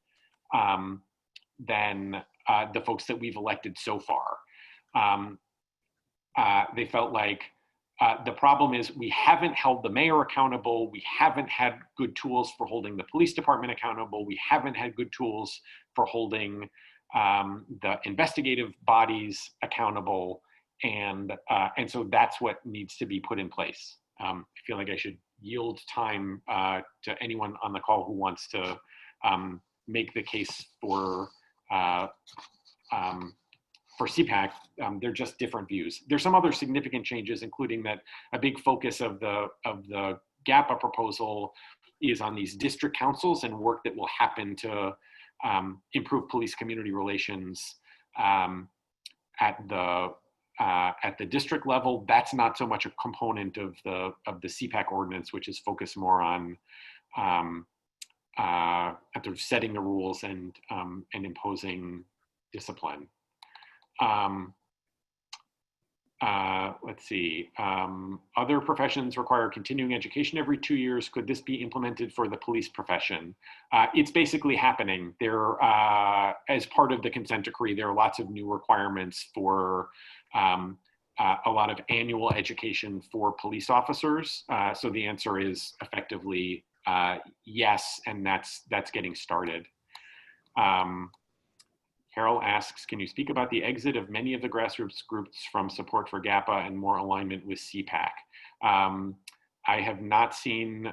B: the folks that we've elected so far. They felt like the problem is we haven't held the mayor accountable. We haven't had good tools for holding the police department accountable. We haven't had good tools for holding the investigative bodies accountable. And so that's what needs to be put in place. I feel like I should yield time to anyone on the call who wants to make the case for CPAC. They're just different views. There's some other significant changes, including that a big focus of the GAPA proposal is on these district councils and work that will happen to improve police community relations at the district level. That's not so much a component of the CPAC ordinance, which is focused more on sort of setting the rules and imposing discipline. Let's see. Other professions require continuing education every 2 years. Could this be implemented for the police profession? It's basically happening. There, as part of the consent decree, there are lots of new requirements for a lot of annual education for police officers. So the answer is effectively yes, and that's getting started. Carol asks, can you speak about the exit of many of the grassroots groups from support for GAPA and more alignment with CPAC? I have not seen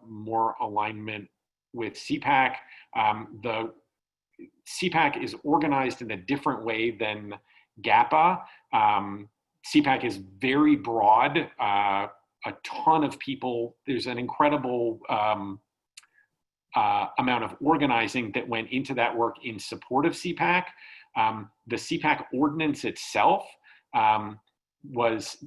B: more alignment with CPAC. The CPAC is organized in a different way than GAPA. CPAC is very broad, a ton of people. There's an incredible amount of organizing that went into that work in support of CPAC. The CPAC ordinance itself was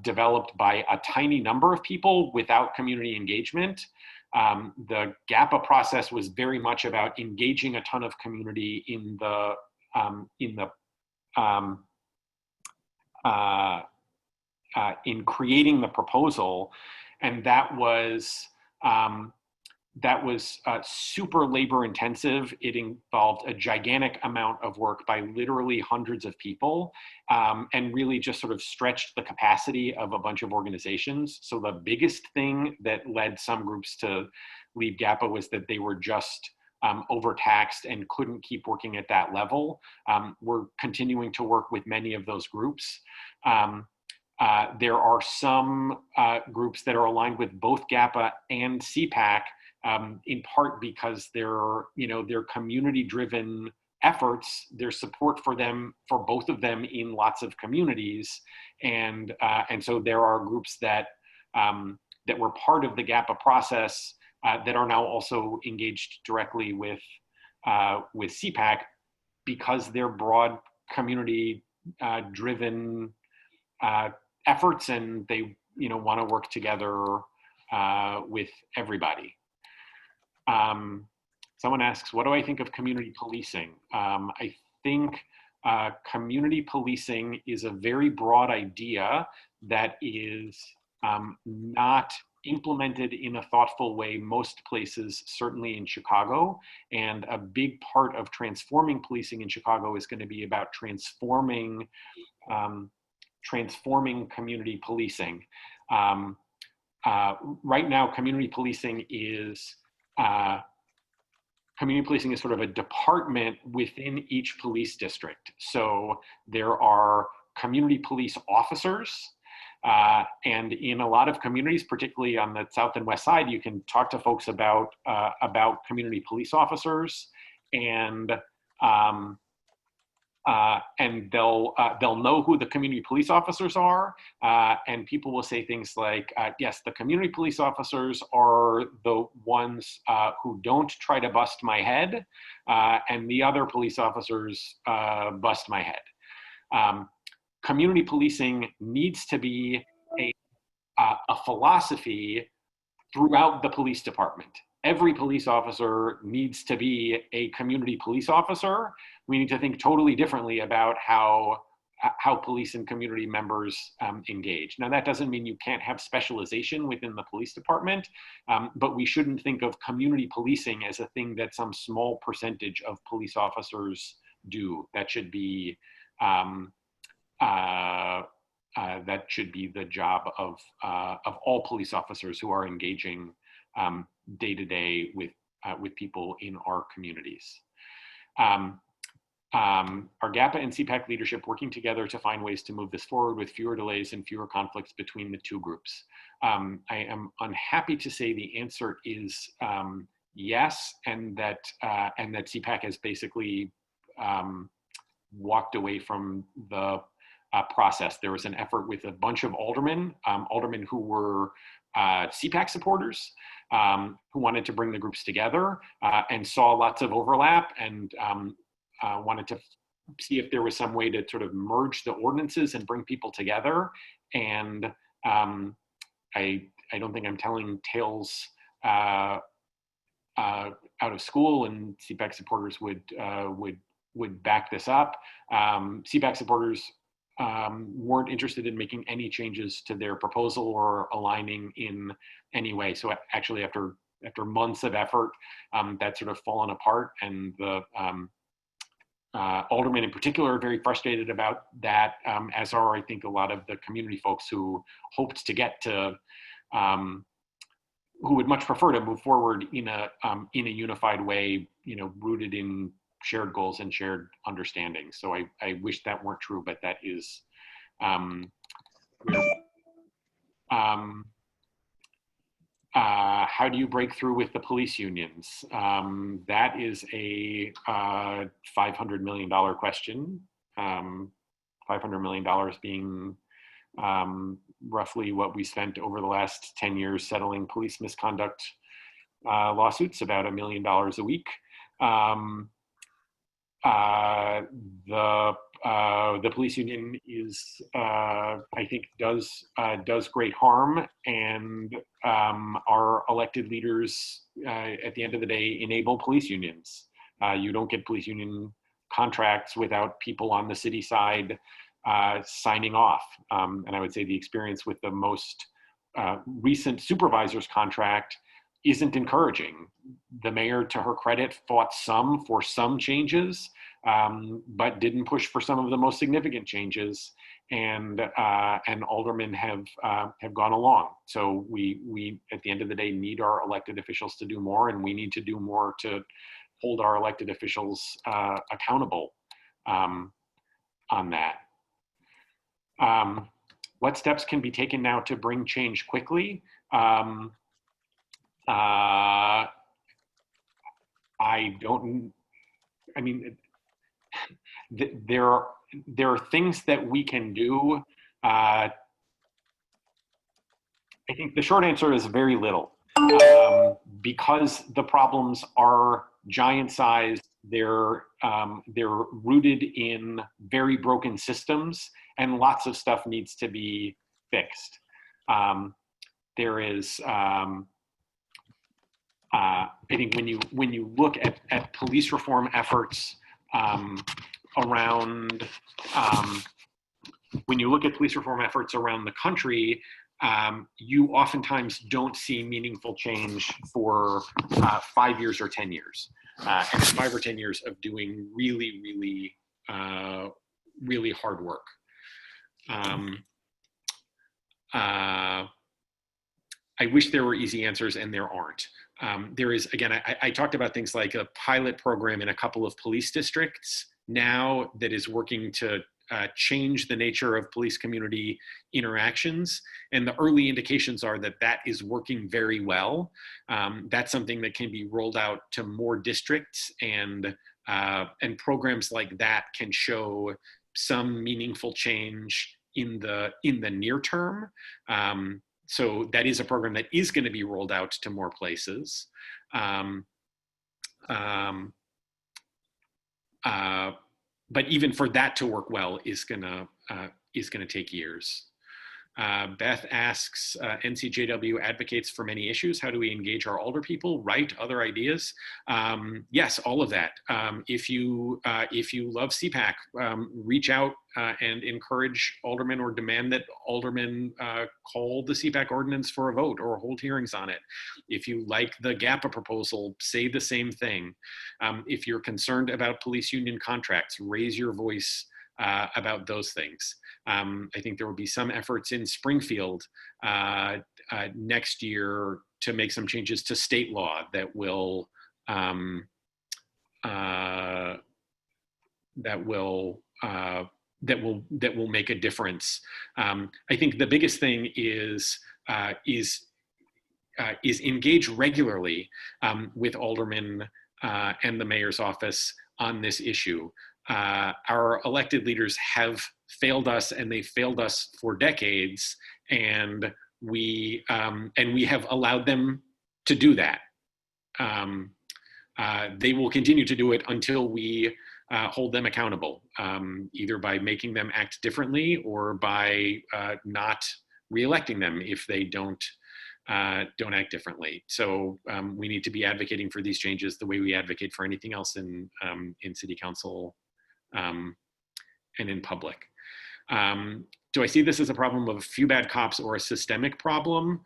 B: developed by a tiny number of people without community engagement. The GAPA process was very much about engaging a ton of community in creating the proposal, and that was that was super labor intensive. It involved a gigantic amount of work by literally hundreds of people, and really just sort of stretched the capacity of a bunch of organizations. So the biggest thing that led some groups to leave GAPA was that they were just overtaxed and couldn't keep working at that level. We're continuing to work with many of those groups. There are some groups that are aligned with both GAPA and CPAC, in part because they're community-driven efforts. There's support for them, for both of them, in lots of communities, and so there are groups that that were part of the GAPA process that are now also engaged directly with CPAC because they're broad community-driven efforts, and they want to work together with everybody. Someone asks, what do I think of community policing? I think community policing is a very broad idea that is not implemented in a thoughtful way most places, certainly in Chicago. And a big part of transforming policing in Chicago is going to be about transforming community policing. Right now, community policing is sort of a department within each police district. So there are community police officers, and in a lot of communities, particularly on the South and West Side, you can talk to folks about community police officers, and they'll know who the community police officers are, and people will say things like, yes, the community police officers are the ones who don't try to bust my head, and the other police officers bust my head. Community policing needs to be a philosophy throughout the police department. Every police officer needs to be a community police officer. We need to think totally differently about how police and community members engage. Now, that doesn't mean you can't have specialization within the police department, but we shouldn't think of community policing as a thing that some small percentage of police officers do. That should be the job of all police officers who are engaging day to day with people in our communities. Are GAPA and CPAC leadership working together to find ways to move this forward with fewer delays and fewer conflicts between the two groups? I am unhappy to say the answer is yes, and that CPAC has basically walked away from the process. There was an effort with a bunch of aldermen who were CPAC supporters, who wanted to bring the groups together and saw lots of overlap, and wanted to see if there was some way to sort of merge the ordinances and bring people together. And I don't think I'm telling tales out of school, and CPAC supporters would back this up. CPAC supporters weren't interested in making any changes to their proposal or aligning in any way. So actually, after months of effort, that's sort of fallen apart, and the aldermen in particular are very frustrated about that, as are, I think, a lot of the community folks who hoped to get to, who would much prefer to move forward in a unified way, rooted in shared goals and shared understanding. So I wish that weren't true, but that is how do you break through with the police unions? That is a $500 million question. $500 million being roughly what we spent over the last 10 years settling police misconduct lawsuits, about $1 million a week. The police union is, I think, does great harm, and our elected leaders, at the end of the day, enable police unions. You don't get police union contracts without people on the city side signing off. And I would say the experience with the most recent supervisor's contract isn't encouraging. The mayor, to her credit, fought for some changes, but didn't push for some of the most significant changes. And aldermen have gone along. So we at the end of the day need our elected officials to do more, and we need to do more to hold our elected officials accountable on that. What steps can be taken now to bring change quickly? There are things that we can do. I think the short answer is very little, because the problems are giant sized. They're rooted in very broken systems, and lots of stuff needs to be fixed. There is, I think when you look at police reform efforts around the country, you oftentimes don't see meaningful change for 5 years or 10 years. And 5 or 10 years of doing really, really, really hard work. I wish there were easy answers, and there aren't. There is, again, I talked about things like a pilot program in a couple of police districts now that is working to change the nature of police community interactions. And the early indications are that that is working very well. That's something that can be rolled out to more districts, and programs like that can show some meaningful change in the near term. So that is a program that is going to be rolled out to more places. But even for that to work well is gonna take years. Beth asks, NCJW advocates for many issues. How do we engage our older people? Right, other ideas? Yes, all of that. If you love CPAC, reach out and encourage aldermen, or demand that aldermen call the CPAC ordinance for a vote or hold hearings on it. If you like the GAPA proposal, say the same thing. If you're concerned about police union contracts, raise your voice about those things. I think there will be some efforts in Springfield next year to make some changes to state law that will make a difference. I think the biggest thing is engage regularly with aldermen and the mayor's office on this issue. Our elected leaders have failed us, and they failed us for decades, and we have allowed them to do that. They will continue to do it until we hold them accountable, either by making them act differently or by not re-electing them if they don't act differently. So we need to be advocating for these changes the way we advocate for anything else in city council and in public. Do I see this as a problem of a few bad cops or a systemic problem?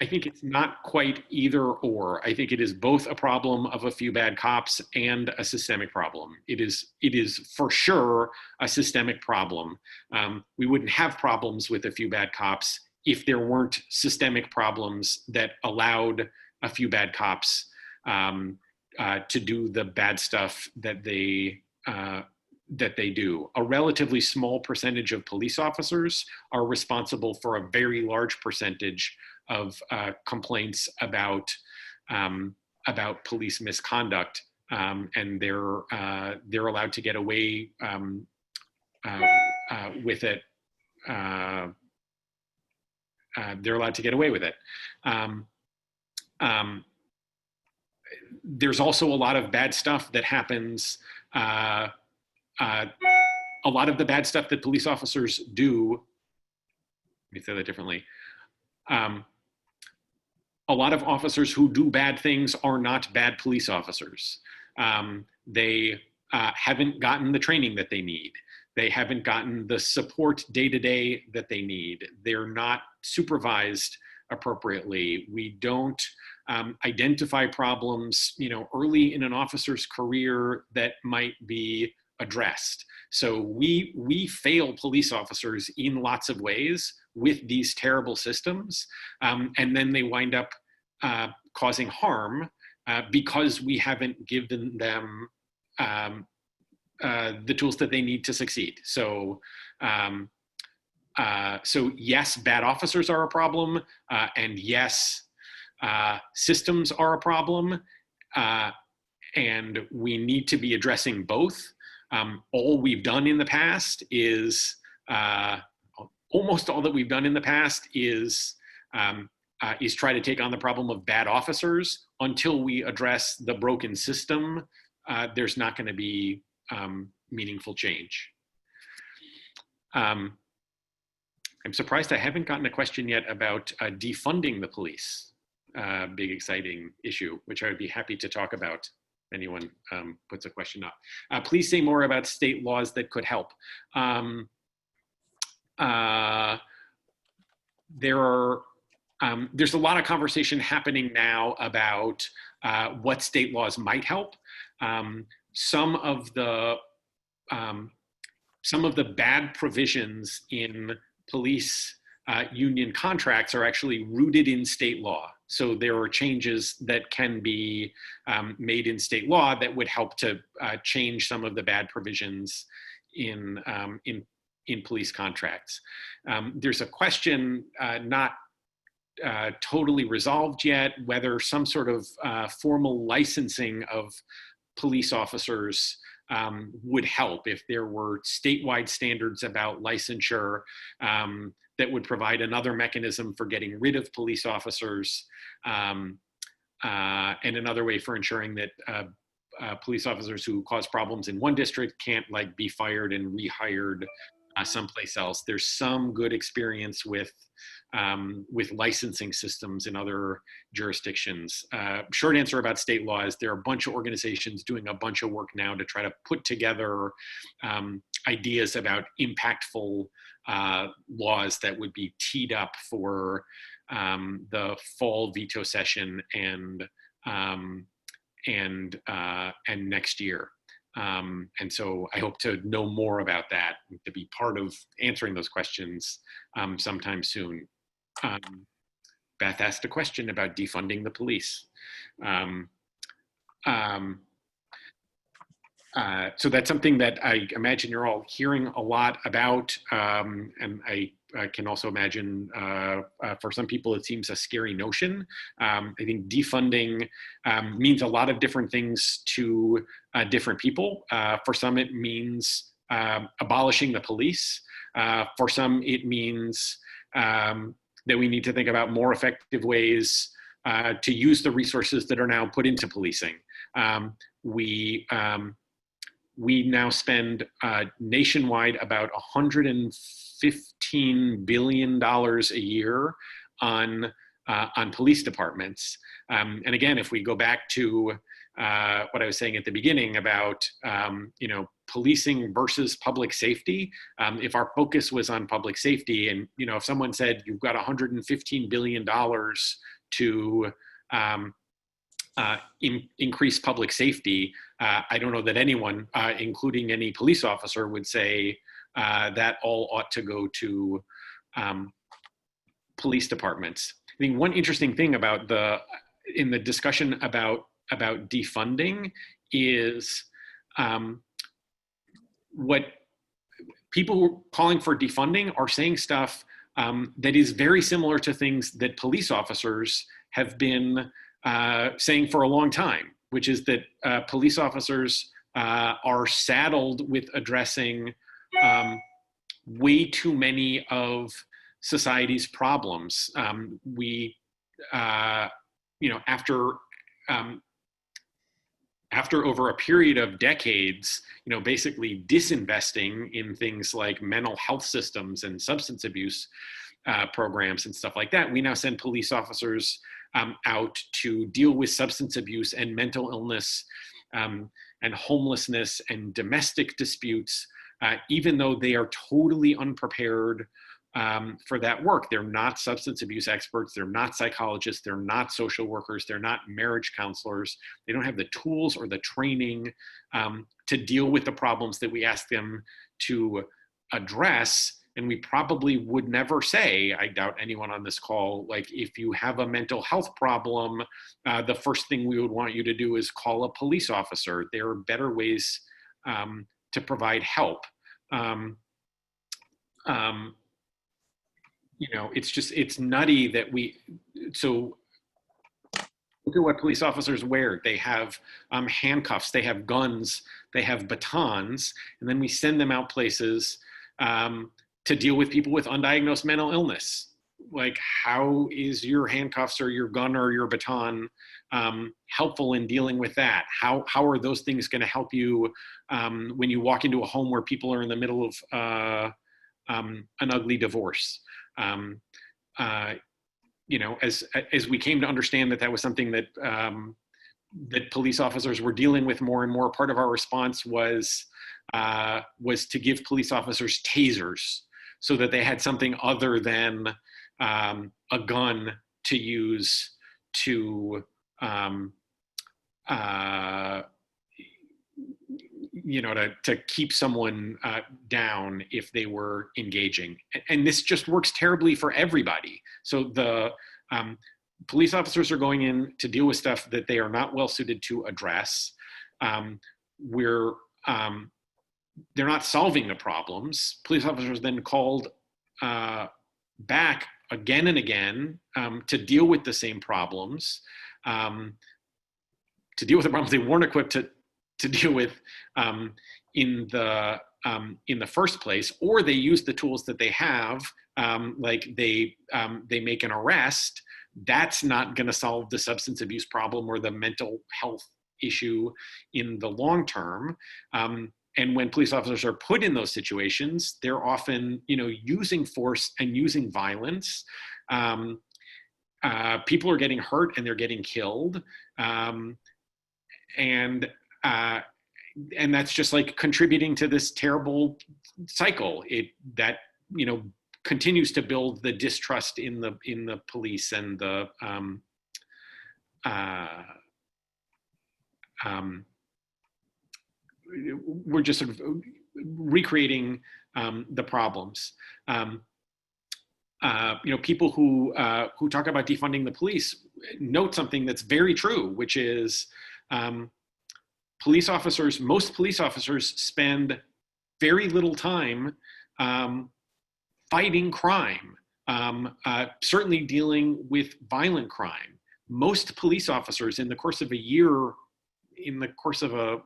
B: I think it's not quite either or. I think it is both a problem of a few bad cops and a systemic problem. It is for sure a systemic problem. We wouldn't have problems with a few bad cops if there weren't systemic problems that allowed a few bad cops to do the bad stuff that they do. A relatively small percentage of police officers are responsible for a very large percentage of complaints about police misconduct, and they're allowed to get away with it. They're allowed to get away with it. There's also a lot of bad stuff that happens. A lot of the bad stuff that police officers do, let me say that differently. A lot of officers who do bad things are not bad police officers. They haven't gotten the training that they need.
C: They haven't gotten the support day to day that they need. They're not supervised appropriately. We don't identify problems, early in an officer's career that might be addressed. So we fail police officers in lots of ways with these terrible systems, and then they wind up causing harm because we haven't given them the tools that they need to succeed. So yes, bad officers are a problem, and yes, systems are a problem, and we need to be addressing both. All we've done in the past is, almost all that we've done in the past is try to take on the problem of bad officers. Until we address the broken system, there's not going to be meaningful change. I'm surprised I haven't gotten a question yet about defunding the police. Big exciting issue, which I would be happy to talk about. Anyone puts a question up. Please say more about state laws that could help. There's a lot of conversation happening now about what state laws might help. Some of the bad provisions in police union contracts are actually rooted in state law. So there are changes that can be made in state law that would help to change some of the bad provisions in police contracts. There's a question not totally resolved yet, whether some sort of formal licensing of police officers would help if there were statewide standards about licensure that would provide another mechanism for getting rid of police officers and another way for ensuring that police officers who cause problems in one district can't be fired and rehired someplace else. There's some good experience with licensing systems in other jurisdictions. Short answer about state law is there are a bunch of organizations doing a bunch of work now to try to put together ideas about impactful laws that would be teed up for the fall veto session and next year. And so I hope to know more about that, to be part of answering those questions sometime soon. Beth asked a question about defunding the police. So that's something that I imagine you're all hearing a lot about, and I can also imagine for some people it seems a scary notion. I think defunding means a lot of different things to different people. For some it means abolishing the police. For some it means that we need to think about more effective ways to use the resources that are now put into policing. We now spend nationwide about $115 billion a year on police departments. And again, if we go back to what I was saying at the beginning about policing versus public safety, if our focus was on public safety, and if someone said you've got $115 billion to increase public safety, I don't know that anyone, including any police officer, would say that all ought to go to police departments. I think one interesting thing about in the discussion about defunding is what people calling for defunding are saying stuff that is very similar to things that police officers have been saying for a long time, which is that police officers are saddled with addressing way too many of society's problems. After over a period of decades, basically disinvesting in things like mental health systems and substance abuse programs and stuff like that, we now send police officers out to deal with substance abuse and mental illness and homelessness and domestic disputes even though they are totally unprepared for that work. They're not substance abuse experts. They're not psychologists. They're not social workers. They're not marriage counselors. They don't have the tools or the training to deal with the problems that we ask them to address. And we probably would never say, I doubt anyone on this call, like, if you have a mental health problem, the first thing we would want you to do is call a police officer. There are better ways to provide help. It's nutty that so look at what police officers wear. They have handcuffs, they have guns, they have batons, and then we send them out places to deal with people with undiagnosed mental illness. Like, how is your handcuffs or your gun or your baton helpful in dealing with that? How are those things going to help you when you walk into a home where people are in the middle of an ugly divorce? As we came to understand that was something that that police officers were dealing with more and more, part of our response was to give police officers tasers, so that they had something other than a gun to use to to keep someone down if they were engaging. And this just works terribly for everybody. So the police officers are going in to deal with stuff that they are not well suited to address. They're not solving the problems. Police officers then called back again and again to deal with the same problems, to deal with the problems they weren't equipped to deal with in the first place, or they use the tools that they have, like they make an arrest. That's not going to solve the substance abuse problem or the mental health issue in the long term. And when police officers are put in those situations, they're often, using force and using violence. People are getting hurt and they're getting killed. And that's just like contributing to this terrible cycle that continues to build the distrust in the police and the we're just sort of recreating the problems. People who talk about defunding the police note something that's very true, which is most police officers spend very little time fighting crime, certainly dealing with violent crime. Most police officers in the course of a year, in the course of a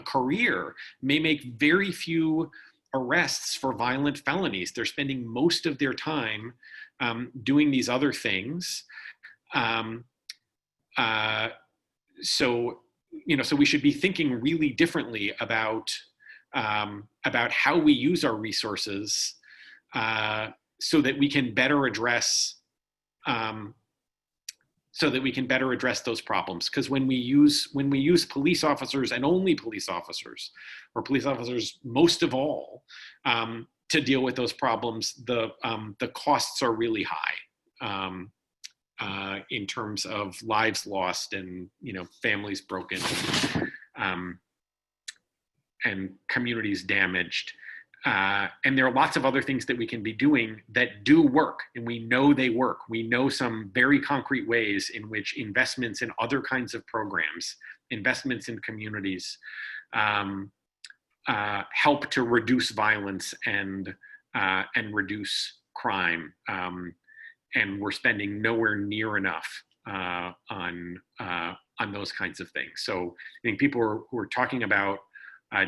C: career, may make very few arrests for violent felonies. They're spending most of their time doing these other things. So we should be thinking really differently about how we use our resources so that we can better address those problems. Because when we use police officers, and only police officers, or police officers most of all, to deal with those problems, the costs are really high in terms of lives lost and families broken and communities damaged. And there are lots of other things that we can be doing that do work, and we know they work. We know some very concrete ways in which investments in other kinds of programs, investments in communities, help to reduce violence and reduce crime. And we're spending nowhere near enough on those kinds of things. So I think people who are talking about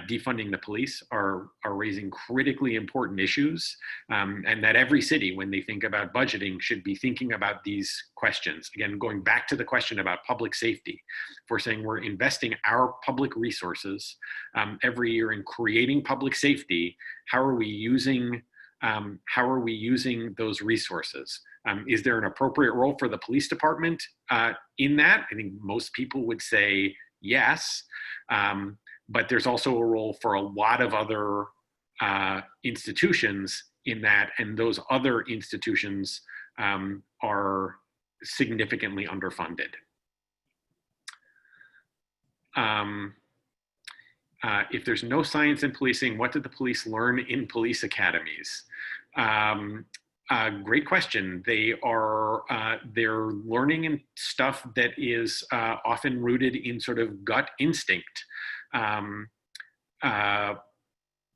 C: defunding the police are raising critically important issues, and that every city, when they think about budgeting, should be thinking about these questions. Again, going back to the question about public safety, if we're saying we're investing our public resources every year in creating public safety, how are we using those resources? Is there an appropriate role for the police department in that? I think most people would say yes. But there's also a role for a lot of other institutions in that, and those other institutions are significantly underfunded. If there's no science in policing, what did the police learn in police academies? Great question. They're learning in stuff that is often rooted in sort of gut instinct.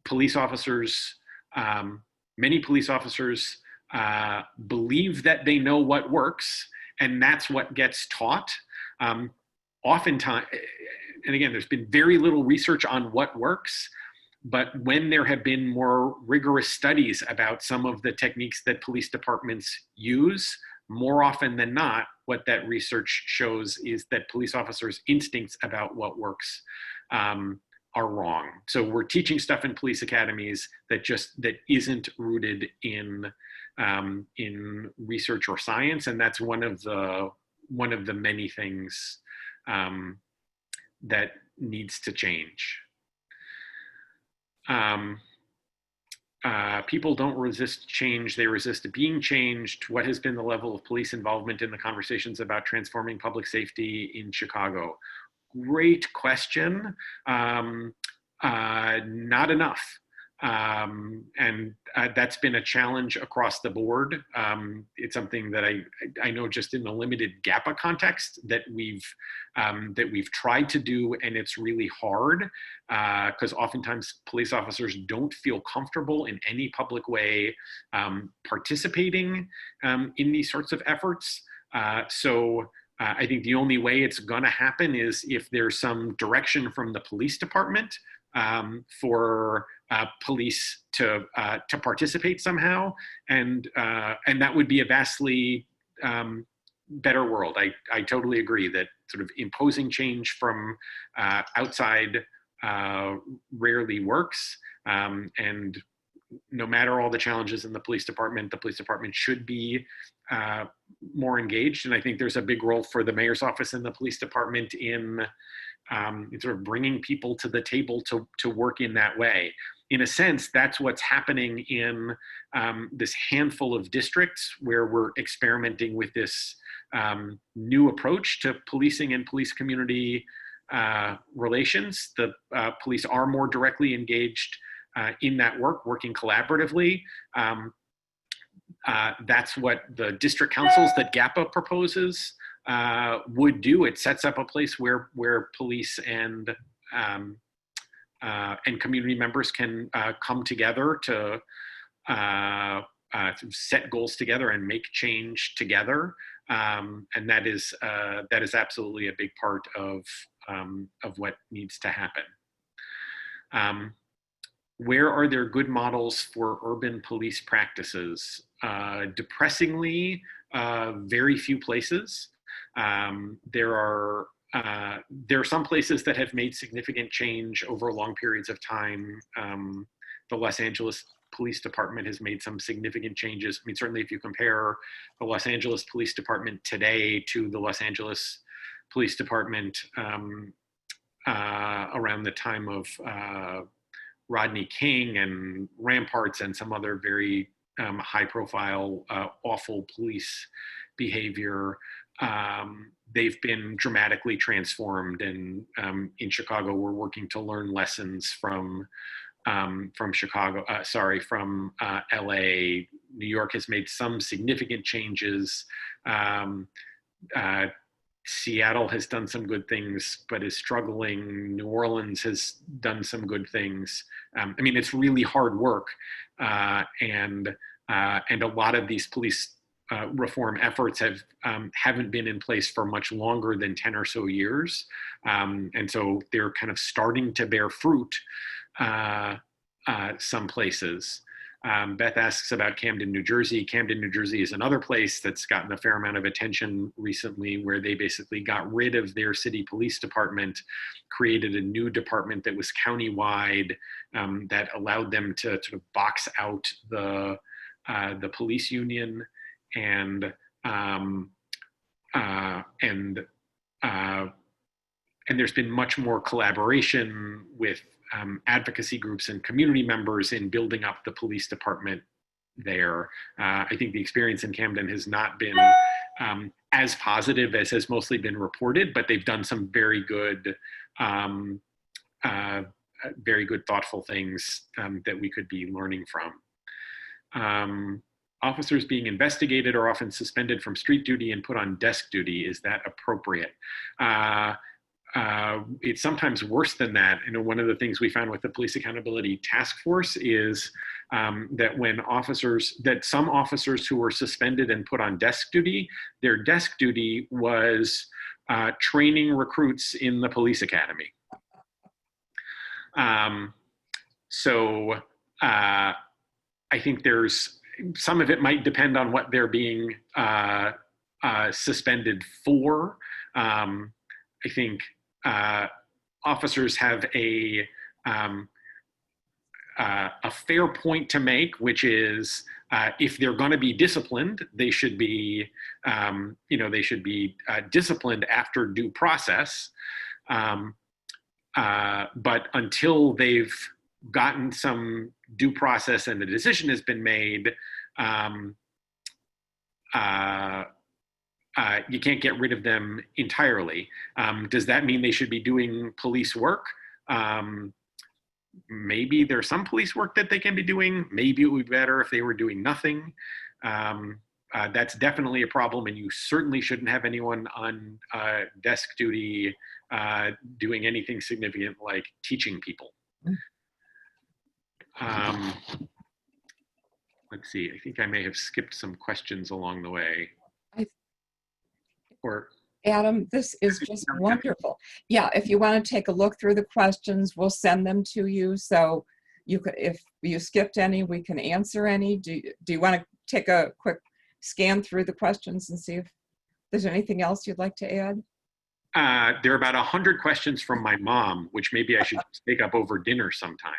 C: Police officers, many police officers believe that they know what works, and that's what gets taught. Oftentimes, and again, there's been very little research on what works, but when there have been more rigorous studies about some of the techniques that police departments use, more often than not, what that research shows is that police officers' instincts about what works are wrong. So we're teaching stuff in police academies that isn't rooted in research or science, and that's one of the many things that needs to change. People don't resist change, they resist being changed. What has been the level of police involvement in the conversations about transforming public safety in Chicago? Great question. Not enough. And that's been a challenge across the board. It's something that I know just in the limited GAPA context that we've tried to do, and it's really hard because oftentimes police officers don't feel comfortable in any public way participating in these sorts of efforts. So I think the only way it's going to happen is if there's some direction from the police department for police to participate somehow, and that would be a vastly better world. I totally agree that sort of imposing change from outside rarely works, and no matter all the challenges in the police department should be more engaged. And I think there's a big role for the mayor's office and the police department in sort of bringing people to the table to work in that way. In a sense, that's what's happening in this handful of districts where we're experimenting with this new approach to policing and police community relations. The police are more directly engaged in that work, working collaboratively. That's what the district councils that GAPA proposes would do. It sets up a place where police and community members can come together to set goals together and make change together, and that is absolutely a big part of what needs to happen. Where are there good models for urban police practices? Depressingly, very few places. There are some places that have made significant change over long periods of time. The Los Angeles Police Department has made some significant changes. I mean, certainly if you compare the Los Angeles Police Department today to the Los Angeles Police Department around the time of Rodney King and Ramparts and some other very high-profile, awful police behavior, they've been dramatically transformed. And in Chicago, we're working to learn lessons from LA. New York has made some significant changes. Seattle has done some good things, but is struggling. New Orleans has done some good things. I mean, it's really hard work, and a lot of these police reform efforts haven't been in place for much longer than 10 or so years, and so they're kind of starting to bear fruit some places. Beth asks about Camden, New Jersey. Camden, New Jersey is another place that's gotten a fair amount of attention recently, where they basically got rid of their city police department, created a new department that was countywide, that allowed them to sort of box out the police union and and there's been much more collaboration with advocacy groups and community members in building up the police department there. I think the experience in Camden has not been as positive as has mostly been reported, but they've done some very good, thoughtful things that we could be learning from. Officers being investigated are often suspended from street duty and put on desk duty. Is that appropriate? It's sometimes worse than that. You know, one of the things we found with the Police Accountability Task Force is that some officers who were suspended and put on desk duty, their desk duty was training recruits in the police academy. So I think some of it might depend on what they're being suspended for. I think officers have a fair point to make, which is if they're going to be disciplined, they should be, disciplined after due process. But until they've gotten some due process and the decision has been made, you can't get rid of them entirely. Does that mean they should be doing police work? Maybe there's some police work that they can be doing. Maybe it would be better if they were doing nothing. That's definitely a problem, and you certainly shouldn't have anyone on desk duty doing anything significant like teaching people. Let's see, I think I may have skipped some questions along the way.
A: Adam, this is just wonderful. Yeah, if you want to take a look through the questions, we'll send them to you. So you could, if you skipped any, we can answer any. Do you want to take a quick scan through the questions and see if there's anything else you'd like to add?
C: There are about 100 questions from my mom, which maybe I should take up over dinner sometime.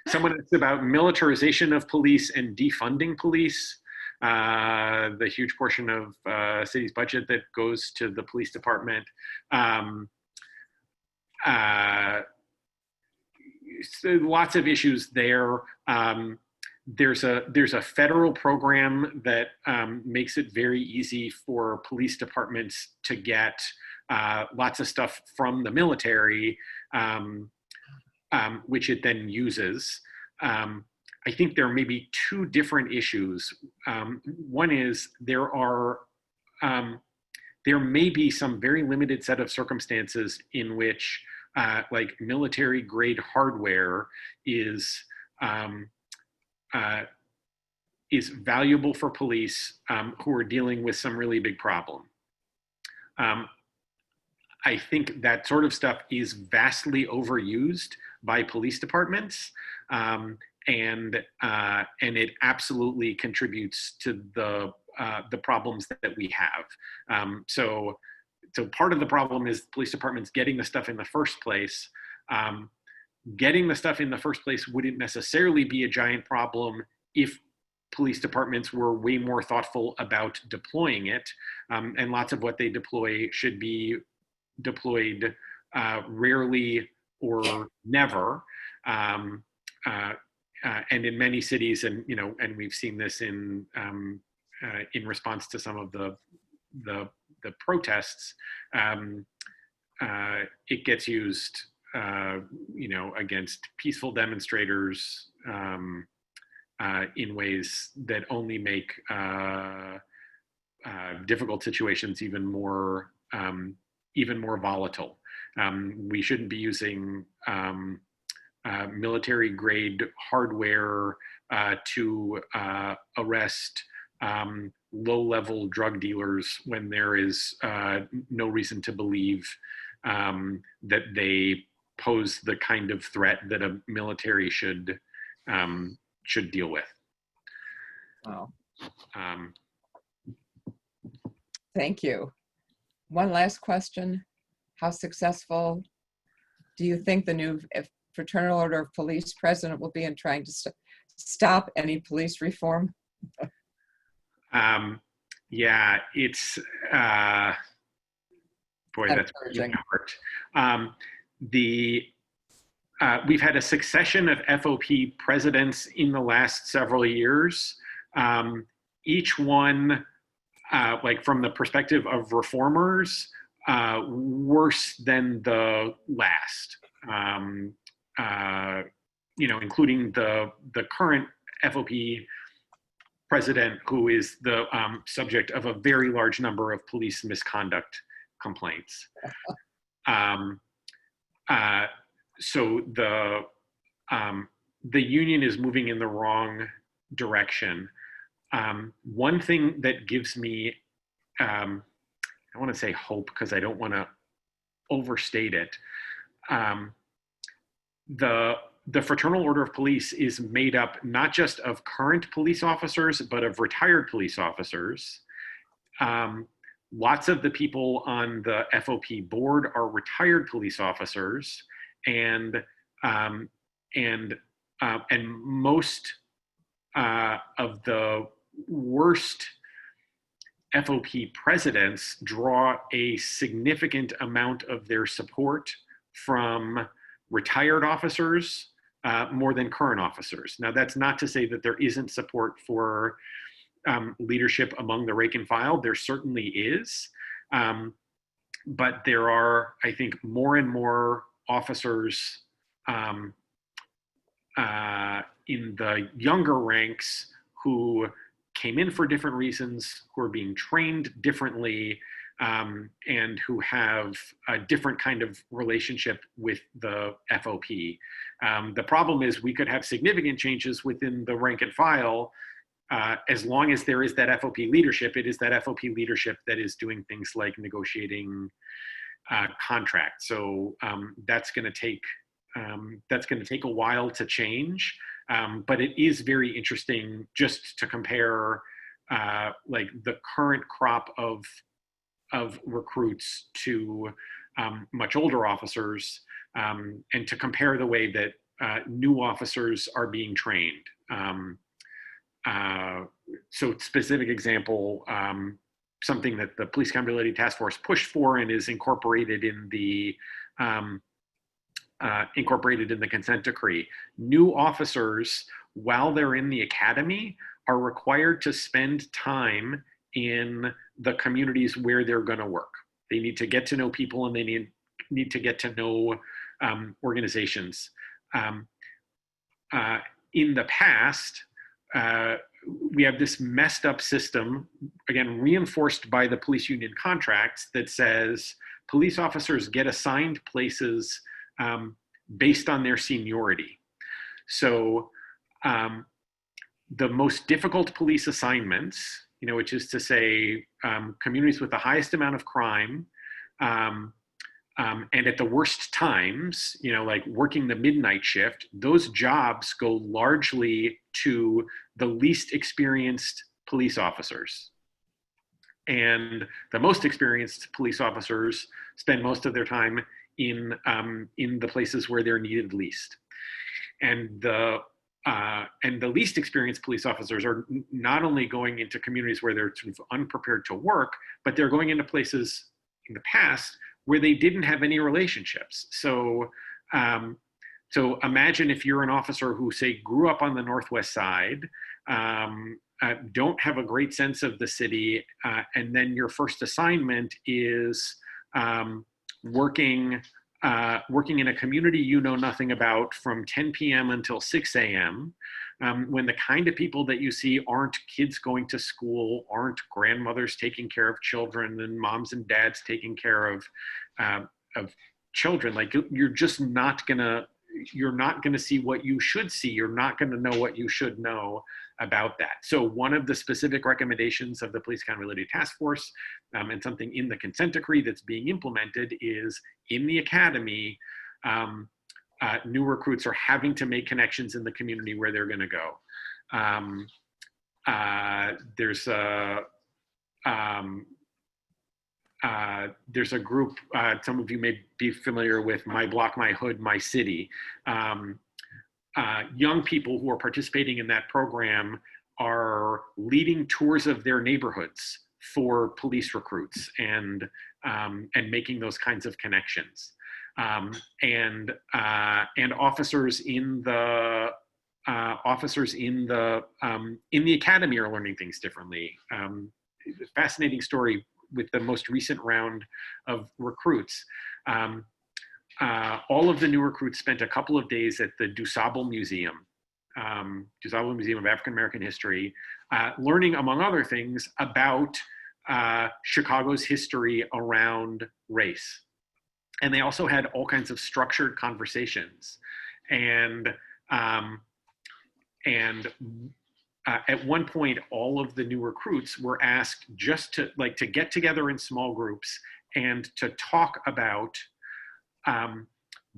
C: Someone asked about militarization of police and defunding police. The huge portion of city's budget that goes to the police department. So lots of issues there. There's a federal program that makes it very easy for police departments to get lots of stuff from the military, which it then uses. I think there may be two different issues. One is there may be some very limited set of circumstances in which like military grade hardware is valuable for police who are dealing with some really big problem. I think that sort of stuff is vastly overused by police departments. And it absolutely contributes to the problems that we have. So part of the problem is police departments getting the stuff in the first place. Getting the stuff in the first place wouldn't necessarily be a giant problem if police departments were way more thoughtful about deploying it. And lots of what they deploy should be deployed rarely or never. And in many cities, and we've seen this in response to some of the protests, it gets used, against peaceful demonstrators in ways that only make difficult situations even more volatile. We shouldn't be using military grade hardware to arrest low-level drug dealers when there is no reason to believe that they pose the kind of threat that a military should deal with.
A: Wow. Thank you. One last question. How successful do you think the new Fraternal Order of Police president will be in trying to stop any police reform?
C: Yeah, it's Boy, that's
A: encouraging.
C: heart. We've had a succession of FOP presidents in the last several years. Each one, like from the perspective of reformers, worse than the last. Including the current FOP president, who is the subject of a very large number of police misconduct complaints. So the union is moving in the wrong direction. One thing that gives me, I want to say hope because I don't want to overstate it. The Fraternal Order of Police is made up not just of current police officers, but of retired police officers. Lots of the people on the FOP board are retired police officers, and most of the worst FOP presidents draw a significant amount of their support from retired officers more than current officers. Now, that's not to say that there isn't support for leadership among the rank and file. There certainly is. But there are, I think, more and more officers in the younger ranks who came in for different reasons, who are being trained differently, and who have a different kind of relationship with the FOP. The problem is we could have significant changes within the rank and file as long as there is that FOP leadership. It is that FOP leadership that is doing things like negotiating contracts. So that's going to take a while to change. But it is very interesting just to compare like the current crop of recruits to much older officers, and to compare the way that new officers are being trained. So specific example, something that the Police Accountability Task Force pushed for and is incorporated in the consent decree. New officers, while they're in the academy, are required to spend time in the communities where they're going to work. They need to get to know people, and they need to get to know organizations. In the past, we have this messed up system, again, reinforced by the police union contracts, that says police officers get assigned places based on their seniority. So the most difficult police assignments, which is to say communities with the highest amount of crime, and at the worst times, like working the midnight shift, those jobs go largely to the least experienced police officers. And the most experienced police officers spend most of their time in the places where they're needed least. And the least experienced police officers are not only going into communities where they're sort of unprepared to work, but they're going into places in the past where they didn't have any relationships. So imagine if you're an officer who, say, grew up on the Northwest Side, don't have a great sense of the city, and then your first assignment is working in a community you know nothing about from 10 p.m. until 6 a.m., when the kind of people that you see aren't kids going to school, aren't grandmothers taking care of children, and moms and dads taking care of children. Like, you're not gonna see what you should see. You're not gonna know what you should know about that. So one of the specific recommendations of the Police Accountability Task Force, and something in the consent decree that's being implemented, is in the academy, new recruits are having to make connections in the community where they're going to go. There's a group, some of you may be familiar with My Block, My Hood, My City. Young people who are participating in that program are leading tours of their neighborhoods for police recruits and making those kinds of connections. And officers in the academy are learning things differently. Fascinating story with the most recent round of recruits. All of the new recruits spent a couple of days at the DuSable Museum, DuSable Museum of African American History, learning, among other things, about Chicago's history around race. And they also had all kinds of structured conversations. And at one point, all of the new recruits were asked just to get together in small groups and to talk about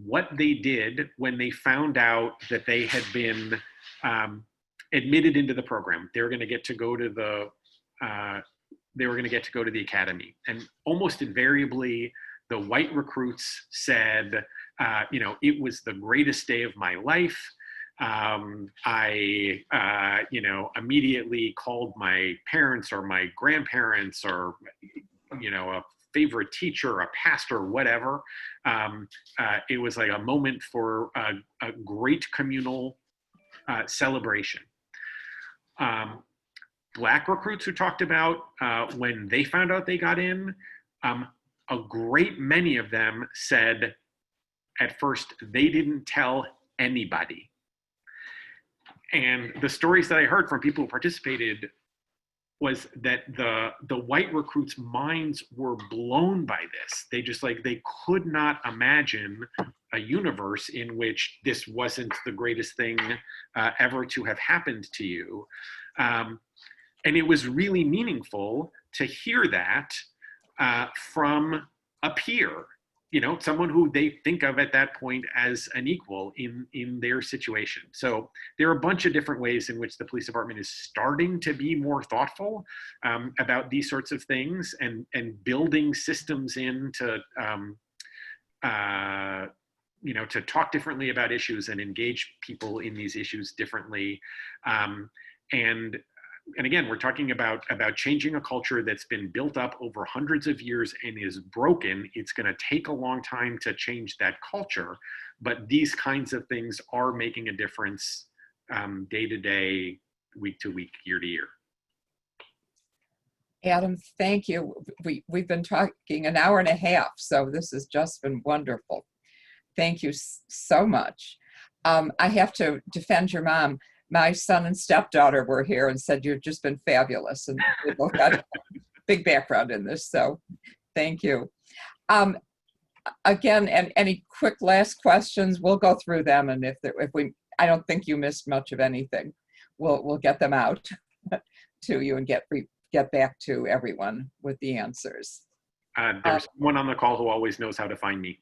C: what they did when they found out that they had been admitted into the program. They were going to get to go to the academy, and almost invariably, the white recruits said, it was the greatest day of my life. I immediately called my parents or my grandparents or, a favorite teacher, a pastor, whatever. It was like a moment for a great communal celebration. Black recruits who talked about when they found out they got in, a great many of them said at first they didn't tell anybody. And the stories that I heard from people who participated was that the white recruits' minds were blown by this. They they could not imagine a universe in which this wasn't the greatest thing ever to have happened to you. And it was really meaningful to hear that from a peer, someone who they think of at that point as an equal in their situation. So there are a bunch of different ways in which the police department is starting to be more thoughtful about these sorts of things and building systems in to talk differently about issues and engage people in these issues differently. And again, we're talking about changing a culture that's been built up over hundreds of years and is broken. It's going to take a long time to change that culture, but these kinds of things are making a difference day to day, week to week, year to year.
A: Adam, thank you. We've been talking an hour and a half, so this has just been wonderful. Thank you so much. I have to defend your mom. My son and stepdaughter were here and said, you've just been fabulous. And we both got a big background in this, so thank you. Again, and any quick last questions, we'll go through them. And I don't think you missed much of anything. We'll get them out to you and get back to everyone with the answers.
C: There's one on the call who always knows how to find me.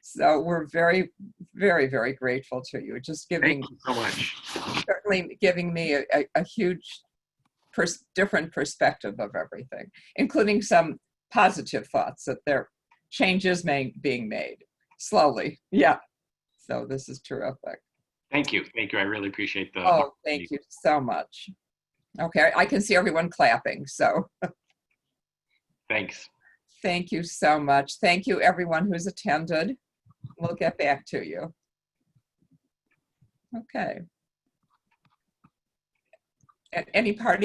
A: So we're very, very, very grateful to you. Just giving,
C: thank you so much.
A: Certainly giving me a huge different perspective of everything, including some positive thoughts that there changes being made slowly. Yeah. So this is terrific.
C: Thank you. Thank you. I really appreciate the.
A: Oh, thank you so much. Okay, I can see everyone clapping. So
C: thanks.
A: Thank you so much. Thank you, everyone who's attended. We'll get back to you. Okay. Any parting